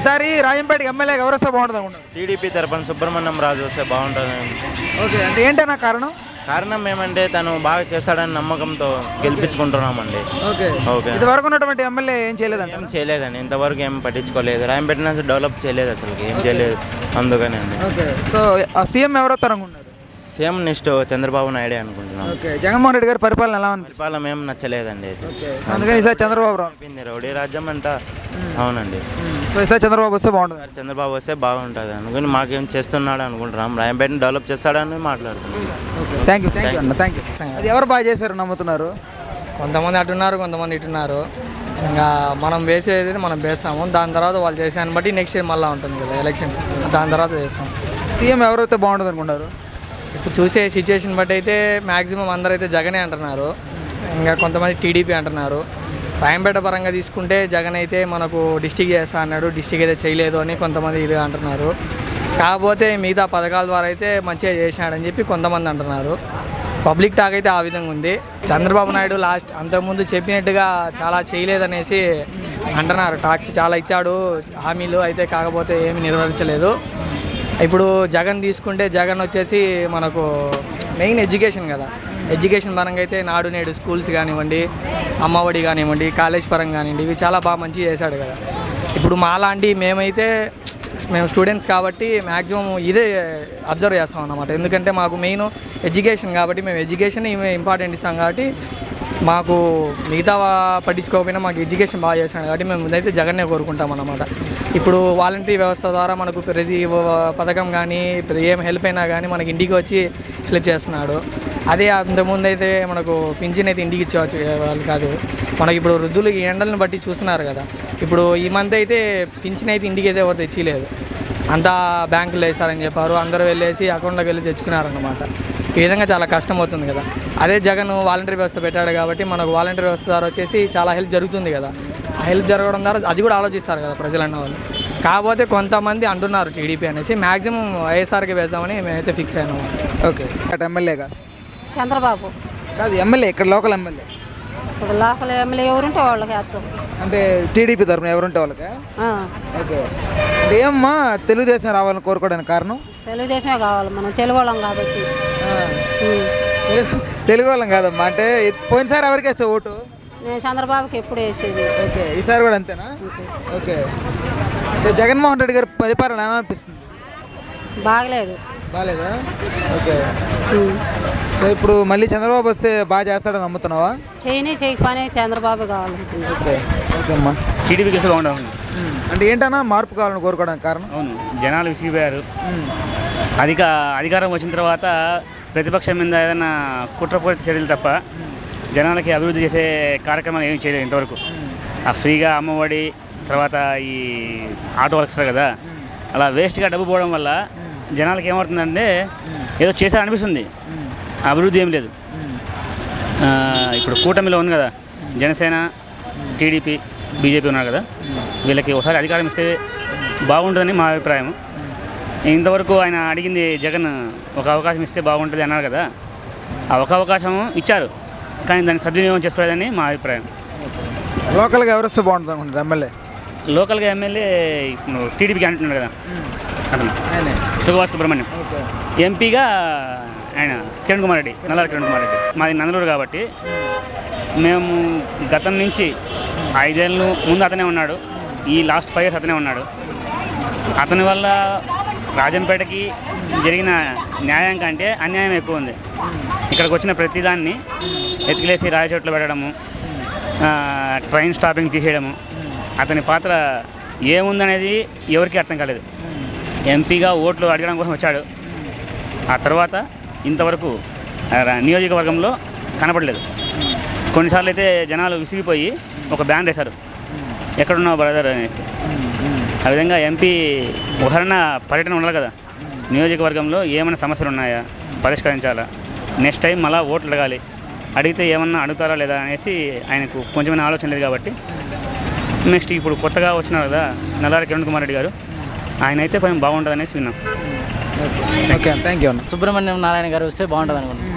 ఈసారి రాజంపేటకి ఎమ్మెల్యేగా ఎవరు వస్తే బాగుంటుంది అనుకుంటున్నారు? టీడీపీ తరపున సుబ్రహ్మణ్యం రాజు వస్తే బాగుంటుంది. ఓకే, అంటే ఏంటన్నా కారణం? కారణం ఏమంటే తను బాగా చేస్తాడని నమ్మకంతో గెలిపించుకుంటున్నామండి. Okay okay. ఇంతవరకు ఉన్నటువంటి ఎమ్మెల్యే ఏం చేయలేదంట? ఏం చేయలేదండి, ఇంతవరకు ఏం పట్టించుకోలేదు. రాయంపేట నుంచి డెవలప్ చేయలేదు, అసలు ఏం చేయలేదు. అందుకని అండి. ఓకే, సో ఆ సీఎం ఎవరు వస్తారు అనుకుంటున్నారు? సీఎం నెక్స్ట్ చంద్రబాబు నాయుడే అనుకుంటున్నాం. ఓకే, జగన్మోహన్ రెడ్డి గారి పరిపాలన ఎలా ఉంది? పరిపాలన ఏం నచ్చలేదండి అయితే. ఓకే, సో అందుకని ఈసారి చంద్రబాబు రావు. అయిపోయింది రౌడీ రాజ్యం అంట. అవునండి. సో ఈసారి చంద్రబాబు వస్తే బాగుంటుంది. చంద్రబాబు వస్తే బాగుంటుంది అనుకుని మాకేం చేస్తున్నాడు అనుకుంటున్నాం. రాయంపేటని డెవలప్ చేస్తాడని మాట్లాడుతున్నాం. ఓకే, థ్యాంక్ యూ అన్న, థ్యాంక్ యూ. అది ఎవరు బాగా చేశారు నమ్ముతున్నారు? కొంతమంది అటున్నారు, కొంతమంది ఇటున్నారు. ఇంకా మనం వేసేది మనం వేస్తాము. దాని తర్వాత వాళ్ళు చేసాన్ని బట్టి నెక్స్ట్ ఇయర్ మళ్ళీ ఉంటుంది కదా ఎలక్షన్స్, దాని తర్వాత చేస్తాం. సీఎం ఎవరైతే బాగుంటుంది అనుకుంటారు? ఇప్పుడు చూసే సిచ్యువేషన్ బట్టి అయితే మ్యాక్సిమం అందరైతే జగనే అంటున్నారు. ఇంకా కొంతమంది టీడీపీ అంటున్నారు. రాయంపేట పరంగా తీసుకుంటే జగన్ అయితే మనకు డిస్టిక్ చేస్తా అన్నాడు, డిస్టిక్ అయితే చేయలేదు అని కొంతమంది ఇది అంటున్నారు. కాకపోతే మిగతా పథకాల ద్వారా అయితే మంచిగా చేసినాడని చెప్పి కొంతమంది అంటున్నారు. పబ్లిక్ టాక్ అయితే ఆ విధంగా ఉంది. చంద్రబాబు నాయుడు లాస్ట్ అంతకుముందు చెప్పినట్టుగా చాలా చేయలేదనేసి అంటున్నారు. టాక్స్ చాలా ఇచ్చాడు హామీలు అయితే, కాకపోతే ఏమీ నెరవేర్చలేదు. ఇప్పుడు జగన్ తీసుకుంటే జగన్ వచ్చేసి మనకు మెయిన్ ఎడ్యుకేషన్ కదా. ఎడ్యుకేషన్ పరంగా అయితే నాడు నేడు స్కూల్స్ కానివ్వండి, అమ్మఒడి కానివ్వండి, కాలేజ్ పరంగా కానివ్వండి, ఇవి చాలా బాగా మంచిగా చేశాడు కదా. ఇప్పుడు మాలాంటి మేము స్టూడెంట్స్ కాబట్టి మ్యాక్సిమం ఇదే అబ్జర్వ్ చేస్తాం అన్నమాట. ఎందుకంటే మాకు మెయిన్ ఎడ్యుకేషన్ కాబట్టి మేము ఎడ్యుకేషన్ ఇంపార్టెంట్ ఇస్తాం కాబట్టి మాకు మిగతా పట్టించుకోకపోయినా మాకు ఎడ్యుకేషన్ బాగా చేస్తాడు కాబట్టి మేము ముందైతే జగన్నే కోరుకుంటాం అన్నమాట. ఇప్పుడు వాలంటరీ వ్యవస్థ ద్వారా మనకు ప్రతి పథకం కానీ ఏం హెల్ప్ అయినా కానీ మనకి ఇంటికి వచ్చి హెల్ప్ చేస్తున్నాడు. అదే అంతకుముందు అయితే మనకు పింఛన్ అయితే ఇంటికి ఇచ్చేవచ్చు వాళ్ళు కాదు. మనకి ఇప్పుడు వృద్ధులు ఈ ఎండలను బట్టి చూస్తున్నారు కదా. ఇప్పుడు ఈ మంత్ అయితే పింఛన్ అయితే ఇంటికి అయితే ఎవరు తెచ్చిలేదు, అంతా బ్యాంకులో వేస్తారని చెప్పారు. అందరూ వెళ్ళేసి అకౌంట్లోకి వెళ్ళి తెచ్చుకున్నారన్నమాట. ఈ విధంగా చాలా కష్టం అవుతుంది కదా. అదే జగన్ వాలంటరీ వ్యవస్థ పెట్టాడు కాబట్టి మనకు వాలంటరీ వ్యవస్థ ద్వారా వచ్చేసి చాలా హెల్ప్ జరుగుతుంది కదా. ఆ హెల్ప్ జరగడం ద్వారా అది కూడా ఆలోచిస్తారు కదా ప్రజలు అన్న వాళ్ళు. కాకపోతే కొంతమంది అంటున్నారు టీడీపీ అనేసి, మ్యాక్సిమం వైఎస్ఆర్కి వేద్దామని మేమైతే ఫిక్స్ అయినాము. ఓకే, అటు ఎమ్మెల్యేగా చంద్రబాబు కాదు, ఎమ్మెల్యే ఇక్కడ లోకల్ ఎమ్మెల్యే. ఇప్పుడు లోకల్ ఎమ్మెల్యే ఎవరుంటే వాళ్ళకి వేస్తాం. అంటే టీడీపీ తరఫున ఎవరుంటే వాళ్ళకా? ఓకే, అంటే ఏమమ్మా తెలుగుదేశం రావాలని కోరుకోవడానికి కారణం? తెలుగుదేశమే కావాలి, మనం తెలుగు వాళ్ళం కాబట్టి. తెలుగు వాళ్ళం కాదమ్మా, అంటే పోయినసారి ఎవరికి వేస్తే ఓటు? నేను చంద్రబాబుకి ఎప్పుడు వేసేది. ఓకే, ఈసారి కూడా అంతేనా? ఓకే, సో జగన్మోహన్ రెడ్డి గారి పరిపాలన ఎలా అనిపిస్తుంది? బాగలేదు. బాగాలేదా? ఓకే, సో ఇప్పుడు మళ్ళీ చంద్రబాబు వస్తే బాగా చేస్తాడని నమ్ముతున్నావా? చేయకపోయినా చంద్రబాబు కావాలనుకుంటున్నాను. ఓకే, ఓకే అమ్మా. టీడీపీకి వస్తే బాగుంటుంది. అంటే ఏంటన్నా మార్పు కావాలని కోరుకోవడానికి కారణం? అవును, జనాలు విసిగిపోయారు. అధికారం వచ్చిన తర్వాత ప్రతిపక్షం మీద ఏదైనా కుట్రపూరిత చర్యలు తప్ప జనాలకి అభివృద్ధి చేసే కార్యక్రమాలు ఏమీ చేయలేదు ఇంతవరకు. ఆ ఫ్రీగా అమ్మఒడి, తర్వాత ఈ ఆటో వర్క్స్ కదా, అలా వేస్ట్గా డబ్బు పోవడం వల్ల జనాలకి ఏమవుతుందంటే ఏదో చేశారనిపిస్తుంది, అభివృద్ధి ఏం లేదు. ఇప్పుడు కూటమిలో ఉంది కదా, జనసేన, టీడీపీ, బీజేపీ ఉన్నారు కదా, వీళ్ళకి ఒకసారి అధికారం ఇస్తే బాగుంటుందని మా అభిప్రాయం. ఇంతవరకు ఆయన అడిగింది జగన్ ఒక అవకాశం ఇస్తే బాగుంటుంది అన్నారు కదా, ఆ ఒక అవకాశం ఇచ్చారు కానీ దాన్ని సద్వినియోగం చేసుకోలేదని మా అభిప్రాయం. లోకల్గా ఎవరు వస్తే బాగుంటుంది అనుకుంటారు ఎమ్మెల్యే? లోకల్గా ఎమ్మెల్యే ఇప్పుడు టీడీపీకి అంటున్నాడు కదా అతను, సుగవాస సుబ్రహ్మణ్యం. ఎంపీగా ఆయన కిరణ్ కుమార్ రెడ్డి, నల్లారి కిరణ్ కుమార్ రెడ్డి. మాది నందలూరు కాబట్టి మేము గతం నుంచి 5 ఏళ్ళు ముందు అతనే ఉన్నాడు, ఈ లాస్ట్ 5 years అతనే ఉన్నాడు. అతని వల్ల రాజంపేటకి జరిగిన న్యాయం కంటే అన్యాయం ఎక్కువ ఉంది. ఇక్కడికి వచ్చిన ప్రతిదాన్ని ఎతికిలేసి రాయి చెట్లు పెట్టడము, ట్రైన్ స్టాపింగ్ తీసేయడము, అతని పాత్ర ఏముందనేది ఎవరికీ అర్థం కాలేదు. ఎంపీగా ఓట్లు అడగడం కోసం వచ్చాడు, ఆ తర్వాత ఇంతవరకు నియోజకవర్గంలో కనపడలేదు. కొన్నిసార్లు అయితే జనాలు విసిగిపోయి ఒక బ్యాన్ వేశారు, ఎక్కడున్నావు బ్రదర్ అనేసి. ఆ విధంగా ఎంపీ ఉదాహరణ పర్యటన ఉండాలి కదా, నియోజకవర్గంలో ఏమైనా సమస్యలు ఉన్నాయా పరిష్కరించాలా, నెక్స్ట్ టైం మళ్ళీ ఓట్లు అడగాలి, అడిగితే ఏమన్నా అడుగుతారా లేదా అనేసి ఆయనకు కొంచెమైనా ఆలోచన లేదు. కాబట్టి నెక్స్ట్ ఇప్పుడు కొత్తగా వచ్చినారు కదా నల్లారి కిరణ్ కుమార్ రెడ్డి గారు, ఆయన అయితే కొంచెం బాగుంటుంది అనేసి విన్నాం. Okay, thank you. Subrahmanyam Narayana గారు వస్తే బాగుంటుంది అనుకుంటున్నాను.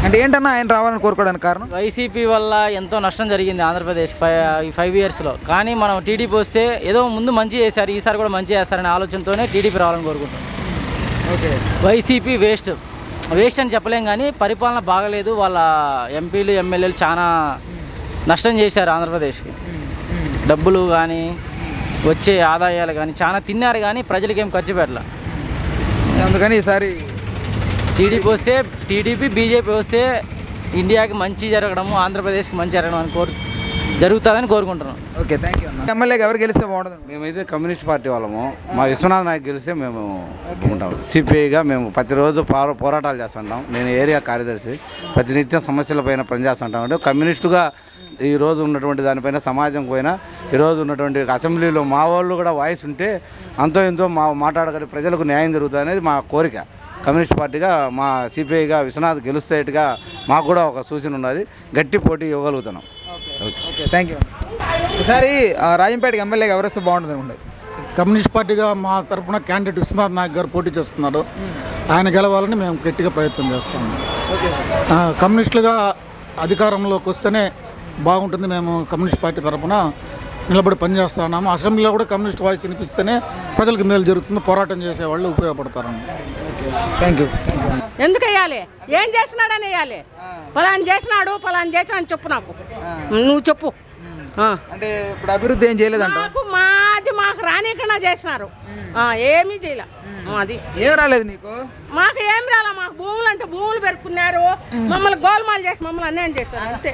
అంటే ఏంటన్నా ఆయన రావాలని కోరుకోవడానికి కారణం? వైసీపీ వల్ల ఎంతో నష్టం జరిగింది ఆంధ్రప్రదేశ్కి ఈ 5 ఇయర్స్లో. కానీ మనం టీడీపీ వస్తే ఏదో ముందు మంచి చేశారు, ఈసారి కూడా మంచి చేస్తారనే ఆలోచనతోనే టీడీపీ రావాలని కోరుకుంటాం. ఓకే. వైసీపీ వేస్ట్ అని చెప్పలేం, కానీ పరిపాలన బాగలేదు. వాళ్ళ ఎంపీలు ఎమ్మెల్యేలు చాలా నష్టం చేశారు ఆంధ్రప్రదేశ్కి. డబ్బులు కానీ వచ్చే ఆదాయాలు కానీ చాలా తిన్నారు, కానీ ప్రజలకి ఏం ఖర్చు పెట్టాల. అందుకని ఈసారి టీడీపీ బీజేపీ వస్తే ఇండియాకి మంచి జరగడము, ఆంధ్రప్రదేశ్కి మంచి జరగడం అని జరుగుతుందని కోరుకుంటున్నాం. Okay, thank you. ఎమ్మెల్యేగా ఎవరు గెలిస్తే బాగుంటుంది? మేమైతే కమ్యూనిస్ట్ పార్టీ వాళ్ళము. మా విశ్వనాథ్ నాయక్ గెలిస్తే మేము ఉంటాం. సిపిఐగా మేము ప్రతిరోజు పోరాటాలు చేస్తుంటాం. నేను ఏరియా కార్యదర్శి. ప్రతినిత్యం సమస్యలపైన పనిచేస్తుంటాం. అంటే కమ్యూనిస్టుగా ఈరోజు ఉన్నటువంటి దానిపైన సమాజం పైన ఈరోజు ఉన్నటువంటి అసెంబ్లీలో మా వాళ్ళు కూడా వాయిస్ ఉంటే అంతో ఎంతో మాట్లాడగలిగి ప్రజలకు న్యాయం జరుగుతుంది అనేది మా కోరిక. కమ్యూనిస్ట్ పార్టీగా మా సిపిఐగా విశ్వనాథ్ గెలుస్తేట్టుగా మాకు కూడా ఒక సూచన ఉన్నది. గట్టి పోటీ ఇవ్వగలుగుతున్నాం. Okay, thank you. ఈసారి రాజంపేటకి ఎమ్మెల్యేగా ఎవరు వస్తే బాగుంటుంది అనుకుంటుంది? కమ్యూనిస్ట్ పార్టీగా మా తరఫున క్యాండిడేట్ విశ్వనాథ్ నాయక్ గారు పోటీ చేస్తున్నాడు. ఆయన గెలవాలని మేము గట్టిగా ప్రయత్నం చేస్తున్నాం. కమ్యూనిస్టులుగా అధికారంలోకి వస్తేనే బాగుంటుంది. మేము కమ్యూనిస్ట్ పార్టీ తరఫున నిలబడి పనిచేస్తున్నాము. అసెంబ్లీలో కూడా కమ్యూనిస్ట్ వాయిస్ వినిపిస్తేనే ప్రజలకు మేలు జరుగుతుంది. పోరాటం చేసేవాళ్ళు ఉపయోగపడతారని. Thank you. ఎందుకు వేయాలి? ఏం చేసినాడని వేయాలి? పలానా చేసినాడు అని చెప్పు, నాకు నువ్వు చెప్పు. అంటే ఇప్పుడు అభివృద్ధి ఏం చేయలేదంట? మాకు రానికన్నా చేసినారు, ఏమీ చేయలే. అది ఏం రాలేదు నీకు? మాకు ఏం రాలే. మాకు భూములు అంటే భూములు పెరుక్కున్నారు, మమ్మల్ని గోల్మాలు చేసి మమ్మల్ని అన్యాయం చేశారు అంతే.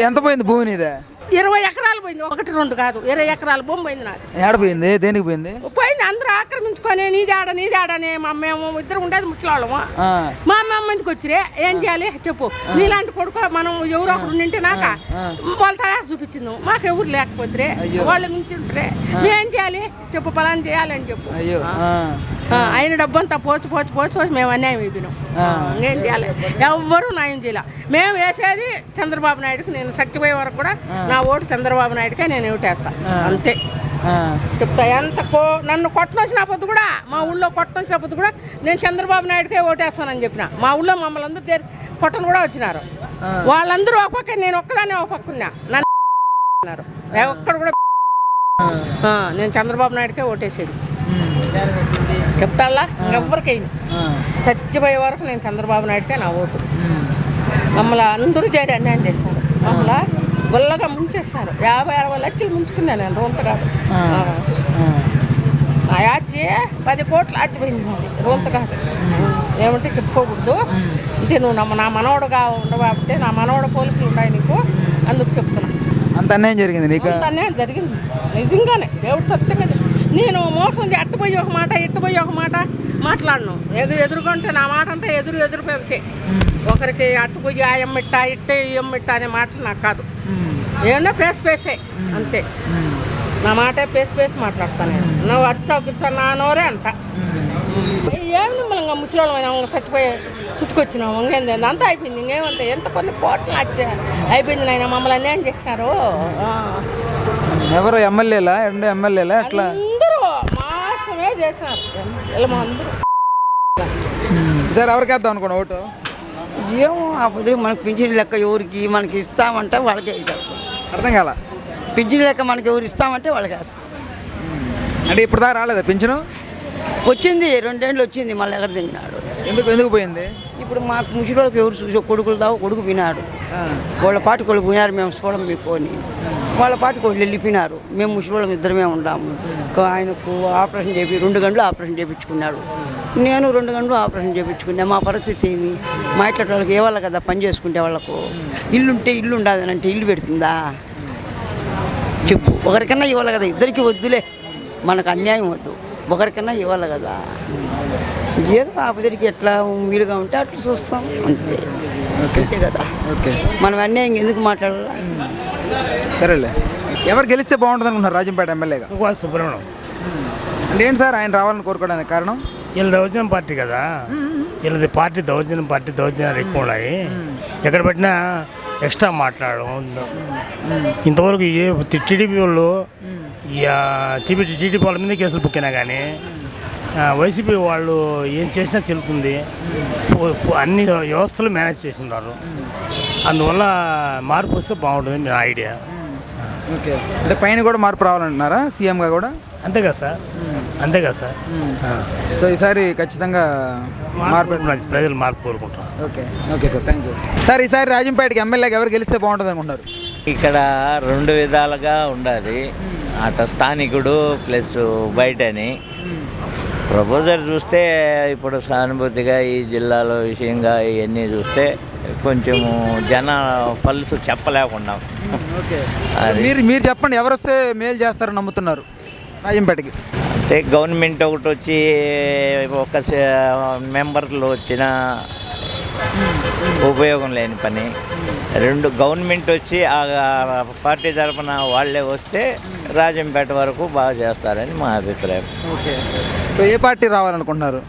ఎంత పోయింది భూమి నీదే? 20 ఎకరాలు పోయింది. 1-2 కాదు, 20 ఎకరాల భూమి పోయింది నాది. ఏడపోయింది? దేనికి పోయింది? పోయింది అందరూ ఆక్రమించుకొని నీదాడని మేము ఇద్దరు ఉండేది ముచ్చలాళ్ళము. మా అమ్మ ఎందుకు వచ్చిరే? ఏం చేయాలి చెప్పు. నీలాంటి కొడుకు మనం ఎవరో ఒకరు నింటే నాక వాళ్ళ తడా చూపించింది. మాకు ఎవరు లేకపోతే వాళ్ళు మించుంటారే. మేమేం చేయాలి చెప్పు? పలానా చేయాలని చెప్పు. ఆయన డబ్బంతా పోచి మేము అన్యాయం అయిపోయినాం. ఏం చేయాలి? ఎవ్వరూ న్యాయం చేయాలి. మేము వేసేది చంద్రబాబు నాయుడుకి. నేను చచ్చిపోయే వరకు కూడా నా ఓటు చంద్రబాబు నాయుడుకే నేను ఓటేస్తాను అంతే. చెప్తా. నన్ను కొట్టనొచ్చిన పొద్దు కూడా, మా ఊళ్ళో కొట్టనొచ్చిన పొద్దు కూడా నేను చంద్రబాబు నాయుడుకే ఓటేస్తానని చెప్పిన. మా ఊళ్ళో మమ్మల్ని అందరూ కొట్టను కూడా వచ్చినారు. వాళ్ళందరూ ఒక పక్క, నేను ఒక్కదాన్ని ఒక పక్క ఉన్నా. నన్ను ఒక్కడ కూడా నేను చంద్రబాబు నాయుడుకే ఓటేసేది. చెప్తాళ్ళా ఇంకెవ్వరికైనా చచ్చిపోయే వరకు నేను చంద్రబాబు నాయుడుకే నా ఓటు. మమ్మల్ని అందరూ చేరి అన్యాయం చేశారు. మమ్మల్ని గొల్లగా ముంచేశారు. 50-60 లక్షలు ముంచుకున్నాను నేను. రొంత కాదు. ఆ యాచి 10 కోట్లు ఆచిపోయింది మాది. రొంత కాదు. ఏమంటే చెప్పుకోకూడదు. అంటే నువ్వు నా మనవడుగా ఉండవు కాబట్టి, నా మనవడు పోలీసులు ఉన్నాయి నీకు, అందుకు చెప్తున్నా. అంత అన్యాయం జరిగింది నీకు? అంత అన్యాయం జరిగింది నిజంగానే. దేవుడు సత్యంగా. నేను మోసం అట్టుపోయి ఒక మాట ఇట్టుపోయి ఒక మాట మాట్లాడను. ఎదురుకుంటే నా మాట అంటే ఎదురు పెడితే ఒకరికి అట్టుపోయి అయ్యమ్మిట్ట ఇట్టే ఇయ్యమ్మిట్ట అనే మాటలు నాకు కాదు. ఏమన్నా పేసే అంతే. నా మాట పేసి మాట్లాడతాను నేను. నువ్వు అరిచా నా నోరే అంట. ఏమి మిమ్మల్ని ముసలిమైనా చచ్చిపోయి చుట్టుకొచ్చినాము. ఇంకేంది అంతా అయిపోయింది. ఇంకేమంతా ఎంత కొన్ని కోట్లు అయిపోయింది. నాయన మమ్మల్ని అన్యాయం చేశారు. ఎవరు ఎమ్మెల్యేలా? ఎమ్మెల్యేలా ఎట్లా? అందరూ మాసమే చేశారు. అందరూ. సార్ ఎవరికి వేద్దాం అనుకోండి ఓటు? ఏమో ఆ పొద్దు మనకు పింఛన్ లెక్క ఎవరికి మనకి ఇస్తామంటే వాళ్ళకే వేస్తాం. అర్థం కాల? పింఛన్ లెక్క మనకి ఎవరు ఇస్తామంటే వాళ్ళకి వేస్తాం. అంటే ఇప్పుడు దాకా రాలేదా పింఛను? వచ్చింది 2 ఏళ్ళు వచ్చింది. మళ్ళీ ఎక్కడ తిన్నాడు? ఎందుకు పోయింది? ఇప్పుడు మాకు ముసలికి ఎవరు చూసే కొడుకులు దావు కొడుకు వినాడు. వాళ్ళ పాటి కొడుకు వినారు. మేము చూడం మీకొని వాళ్ళ పాటి కొడుకు వెళ్ళిపోయినారు. మేము ముసలిళ్ళం ఇద్దరమే ఉన్నాము. ఆయనకు ఆపరేషన్ చేపి 2 గంటలు ఆపరేషన్ చేయించుకున్నాడు. నేను 2 గంటలు ఆపరేషన్ చేయించుకున్నా. మా పరిస్థితి ఏమి? మా ఇట్లా వాళ్ళకి ఇవ్వాలి కదా పని చేసుకుంటే. వాళ్ళకు ఇల్లుంటే ఇల్లు ఉండదని ఇల్లు పెడుతుందా చెప్పు? ఒకరికన్నా ఇవ్వాలి కదా. ఇద్దరికి వద్దులే, మనకు అన్యాయం వద్దు. ఒకరికన్నా ఇవ్వాలి కదా. ఏదో ఆపదరికి ఎట్లా వీలుగా ఉంటే అట్లా చూస్తాం అంతే. అంతే కదా. ఓకే. మనం అన్యాయం ఎందుకు మాట్లాడాలి? సరేలే. ఎవరు గెలిస్తే బాగుంటుంది అనుకుంటున్నారు రాజంపేట ఎమ్మెల్యేగా? సుభాష్ సుబ్రహ్మణ్యం. అంటే ఏంటి సార్ ఆయన రావాలని కోరుకోవడానికి కారణం? వీళ్ళ దౌర్జన్యం పార్టీ కదా. వీళ్ళది పార్టీ దౌర్జన్యాలు ఎక్కువ ఉన్నాయి. ఎక్కడ పెట్టినా ఎక్స్ట్రా మాట్లాడడం. ఇంతవరకు టీడీపీ వాళ్ళు టీడీపీ వాళ్ళ మీద కేసులు బుక్కినా కానీ వైసీపీ వాళ్ళు ఏం చేసినా చెల్లుతుంది. అన్ని వ్యవస్థలు మేనేజ్ చేసి ఉన్నారు. అందువల్ల మార్పు వస్తే బాగుంటుంది నా ఐడియా. ఓకే, అంటే పైన కూడా మార్పు రావాలంటున్నారా సీఎంగా కూడా? అంతే కదా సార్, అంతే కదా సార్. సో ఈసారి ఖచ్చితంగా మార్పు, ప్రజలు మార్పు కోరుకుంటారు. Okay okay sir, thank you sir. ఈసారి రాజంపేటకి ఎమ్మెల్యేగా ఎవరు గెలిస్తే బాగుంటుంది అనుకుంటారు? ఇక్కడ రెండు విధాలుగా ఉండాలి. అటు స్థానికుడు ప్లస్ బయటని ప్రపోజల్ చూస్తే ఇప్పుడు సానుభూతిగా ఈ జిల్లాలో విషయంగా ఇవన్నీ చూస్తే కొంచెము జన పల్సు చెప్పలేకున్నాం. ఓకే, మీరు చెప్పండి, ఎవరు వస్తే మేలు చేస్తారని నమ్ముతున్నారు రాజంపేటకి? అంటే గవర్నమెంట్ ఒకటి వచ్చి ఒక మెంబర్లు వచ్చిన ఉపయోగం లేని పని. రెండు గవర్నమెంట్ వచ్చి ఆ పార్టీ తరఫున వాళ్ళే వస్తే రాజంపేట వరకు బాగా చేస్తారని మా అభిప్రాయం. ఓకే, సో ఏ పార్టీ రావాలనుకుంటున్నారు?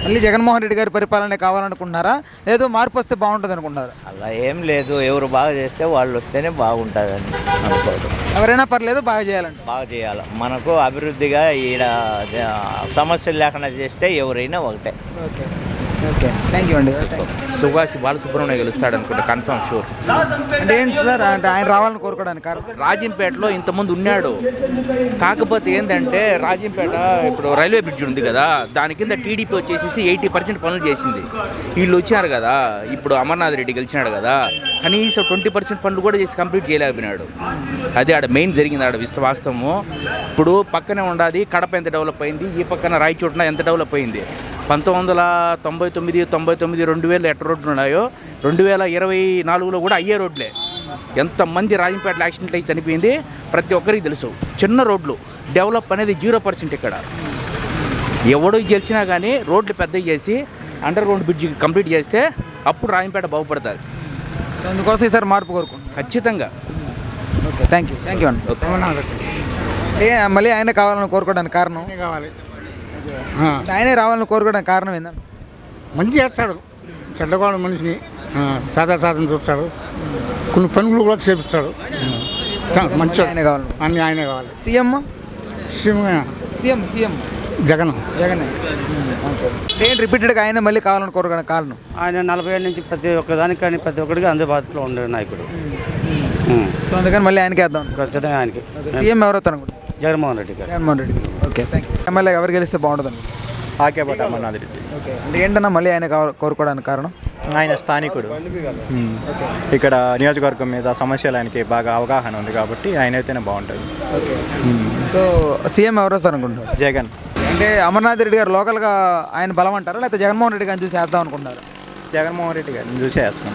మళ్ళీ జగన్మోహన్ రెడ్డి గారి పరిపాలన కావాలనుకుంటున్నారా, లేదు మార్పు వస్తే బాగుంటుంది అనుకుంటున్నారు? అలా ఏం లేదు, ఎవరు బాగా చేస్తే వాళ్ళు వస్తేనే బాగుంటుందని అనుకోవడం. ఎవరైనా పర్లేదు, బాగా చేయాలంటే బాగా చేయాలి. మనకు అభివృద్ధిగా ఈడ సమస్యలు లేకుండా చేస్తే ఎవరైనా ఒకటే. ఓకే ఓకే, థ్యాంక్ యూ అండి. సుభాష్ బాలసుబ్రహ్మణ్యం గెలుస్తాడు అనుకుంటా, కన్ఫర్మ్ షూర్. అంటే ఏంటి సార్, అంటే ఆయన రావాలని కోరుకోవడానికి కారణం? రాజంపేటలో ఇంతకుముందు ఉన్నాడు, కాకపోతే ఏంటంటే రాజంపేట ఇప్పుడు రైల్వే బ్రిడ్జ్ ఉంది కదా, దాని కింద టీడీపీ వచ్చేసి 80% పనులు చేసింది. వీళ్ళు వచ్చారు కదా, ఇప్పుడు అమర్నాథ్ రెడ్డి గెలిచినాడు కదా, కనీసం 20% పనులు కూడా చేసి కంప్లీట్ చేయలేకపోయినాడు. అదే ఆడ మెయిన్ జరిగింది, ఆడ వాస్తవము. ఇప్పుడు పక్కనే ఉండాది కడప ఎంత డెవలప్ అయింది, ఈ పక్కన రాయచోట్న ఎంత డెవలప్ అయింది. 1999, 2000 ఎట్ట రోడ్లు ఉన్నాయో 2024లో కూడా అయ్యే రోడ్లే. ఎంతమంది రాజంపేటలో యాక్సిడెంట్లు అయి చనిపోయింది ప్రతి ఒక్కరికి తెలుసు. చిన్న రోడ్లు, డెవలప్ అనేది 0% ఇక్కడ. ఎవడో గెలిచినా కానీ రోడ్లు పెద్దవి చేసి అండర్ గ్రౌండ్ బ్రిడ్జ్ కంప్లీట్ చేస్తే అప్పుడు రాజంపేట బాగుపడుతుంది. సో అందుకోసం ఈసారి మార్పు కోరుకుంటున్నాను ఖచ్చితంగా. ఓకే, థ్యాంక్ యూ అండి. మళ్ళీ ఆయన కావాలని కోరుకోవడానికి కారణం? కావాలి, ఆయనే రావాలని కోరుకోవడానికి కారణం ఏంటంటే మంచి చేస్తాడు, చెడ్డవాడు మనిషిని పేదసాధన చూస్తాడు, కొన్ని పనులు కూడా చేపిస్తాడు. మంచి ఆయన కావాలి, అన్నీ ఆయనే కావాలి. సీఎం సీఎం సీఎం జగన్ ఏంటి రిపీటెడ్గా ఆయన మళ్ళీ కావాలని కోరుకోవడానికి కారణం? ఆయన 40 ఏళ్ళ నుంచి ప్రతి ఒక్కదానికి కానీ ప్రతి ఒక్కరికి అందుబాటులో ఉండే నాయకుడు. సో అందుకని మళ్ళీ ఆయనకి వేద్దాం. ఖచ్చితంగా ఆయనకి. సీఎం ఎవరవుతారు అనుకుంటున్నారు? జగన్మోహన్ రెడ్డి గారు. Jaganmohan Reddy. Okay, thank you. MLA ఎవరు గెలిస్తే బాగుంటుంది? ఆకేపాటి అమర్నాథ్ రెడ్డి. ఓకే, అంటే ఏంటన్నా మళ్ళీ ఆయన కోరుకోవడానికి కారణం? ఆయన స్థానికుడు, ఇక్కడ నియోజకవర్గం మీద సమస్యలు ఆయనకి బాగా అవగాహన ఉంది కాబట్టి ఆయన అయితేనే బాగుంటుంది. ఓకే, సో సీఎం ఎవరు వస్తారు అనుకుంటున్నారు? జగన్. అంటే అమర్నాథ్ రెడ్డి గారు లోకల్గా ఆయన బలం అంటారా, లేకపోతే జగన్మోహన్ రెడ్డి గారిని చూసి వేద్దాం అనుకుంటున్నారు? జగన్మోహన్ రెడ్డి గారిని చూసి వేస్తాం.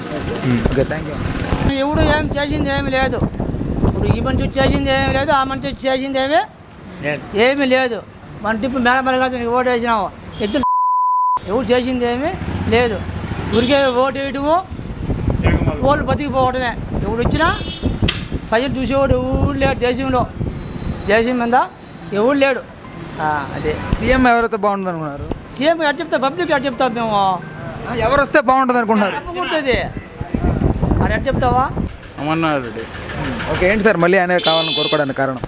Okay, thank you. ఎవడు ఏం చేసింది ఏమి లేదు. ఇప్పుడు ఈ మనిషి చేసింది ఏమి లేదు, ఆ మనిషి చేసింది ఏమీ లేదు. మన టిప్పు మేడం ఓటు వేసినాము, ఇద్దరు ఎవరు చేసింది ఏమీ లేదు. ఊరికే ఓటు వేయటము, ఓళ్ళు బతికిపోవటమే. ఎవడు వచ్చినా ప్రజలు చూసేవాడు ఎవడు లేడు దేశంలో. దేశం మీద ఎవడు లేడు. అదే సీఎం ఎవరైతే బాగుంటుంది అనుకున్నారు? సీఎం ఎటు చెప్తా, పబ్లిక్ ఎటు చెప్తాం మేము? ఎవరు వస్తే బాగుంటుంది అనుకుంటున్నారు? కుడుతుంది అది ఎటు చెప్తావా? అమర్నాథ్ రెడ్డి. ఓకే, ఏంటి సార్ మళ్ళీ ఆయన కావాలని కోరుకోవడానికి కారణం?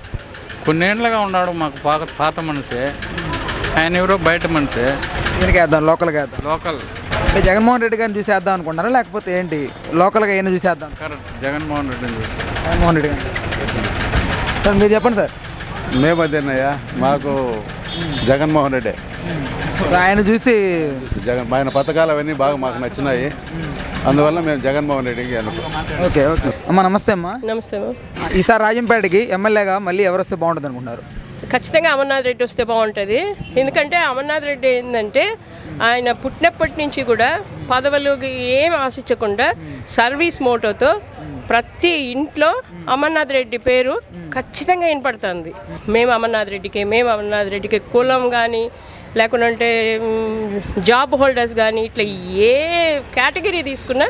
కొన్నేళ్ళగా ఉన్నాడు, మాకు పాత మనిషి. ఆయన ఎవరో బయట మనిషి. ఈయనకి వేద్దాం, లోకల్గా వేద్దాం. లోకల్ అంటే జగన్మోహన్ రెడ్డి గారిని చూసి వేద్దాం అనుకుంటున్నారా, లేకపోతే ఏంటి లోకల్గా ఈయన చూసి వేద్దాం? కరెక్ట్, జగన్మోహన్ రెడ్డి. జగన్మోహన్ రెడ్డి గారు. సార్ మీరు చెప్పండి సార్. మేము అదేనయ్యా, మాకు జగన్మోహన్ రెడ్డి. ఆయన చూసి ఆయన పథకాలు అవన్నీ బాగా మాకు నచ్చినాయి, అందువల్ల మేము జగన్మోహన్ రెడ్డికి అనుకుంటాం. ఓకే ఓకే అమ్మా, నమస్తే అమ్మా. నమస్తే అమ్మా. ఈసారి రాజంపేటకి ఎమ్మెల్యేగా మళ్ళీ ఎవరు వస్తే బాగుంటుంది అనుకుంటున్నారు? ఖచ్చితంగా అమర్నాథ్ రెడ్డి వస్తే బాగుంటుంది. ఎందుకంటే అమర్నాథ్ రెడ్డి ఏంటంటే ఆయన పుట్టినప్పటి నుంచి కూడా పదవులకి ఏం ఆశించకుండా సర్వీస్ మోటోతో ప్రతి ఇంట్లో అమర్నాథ్ రెడ్డి పేరు ఖచ్చితంగా వినపడుతుంది. మేము అమర్నాథ్ రెడ్డికి కులం కానీ లేకుంటే జాబ్ హోల్డర్స్ కానీ ఇట్లా ఏ కేటగిరీ తీసుకున్నా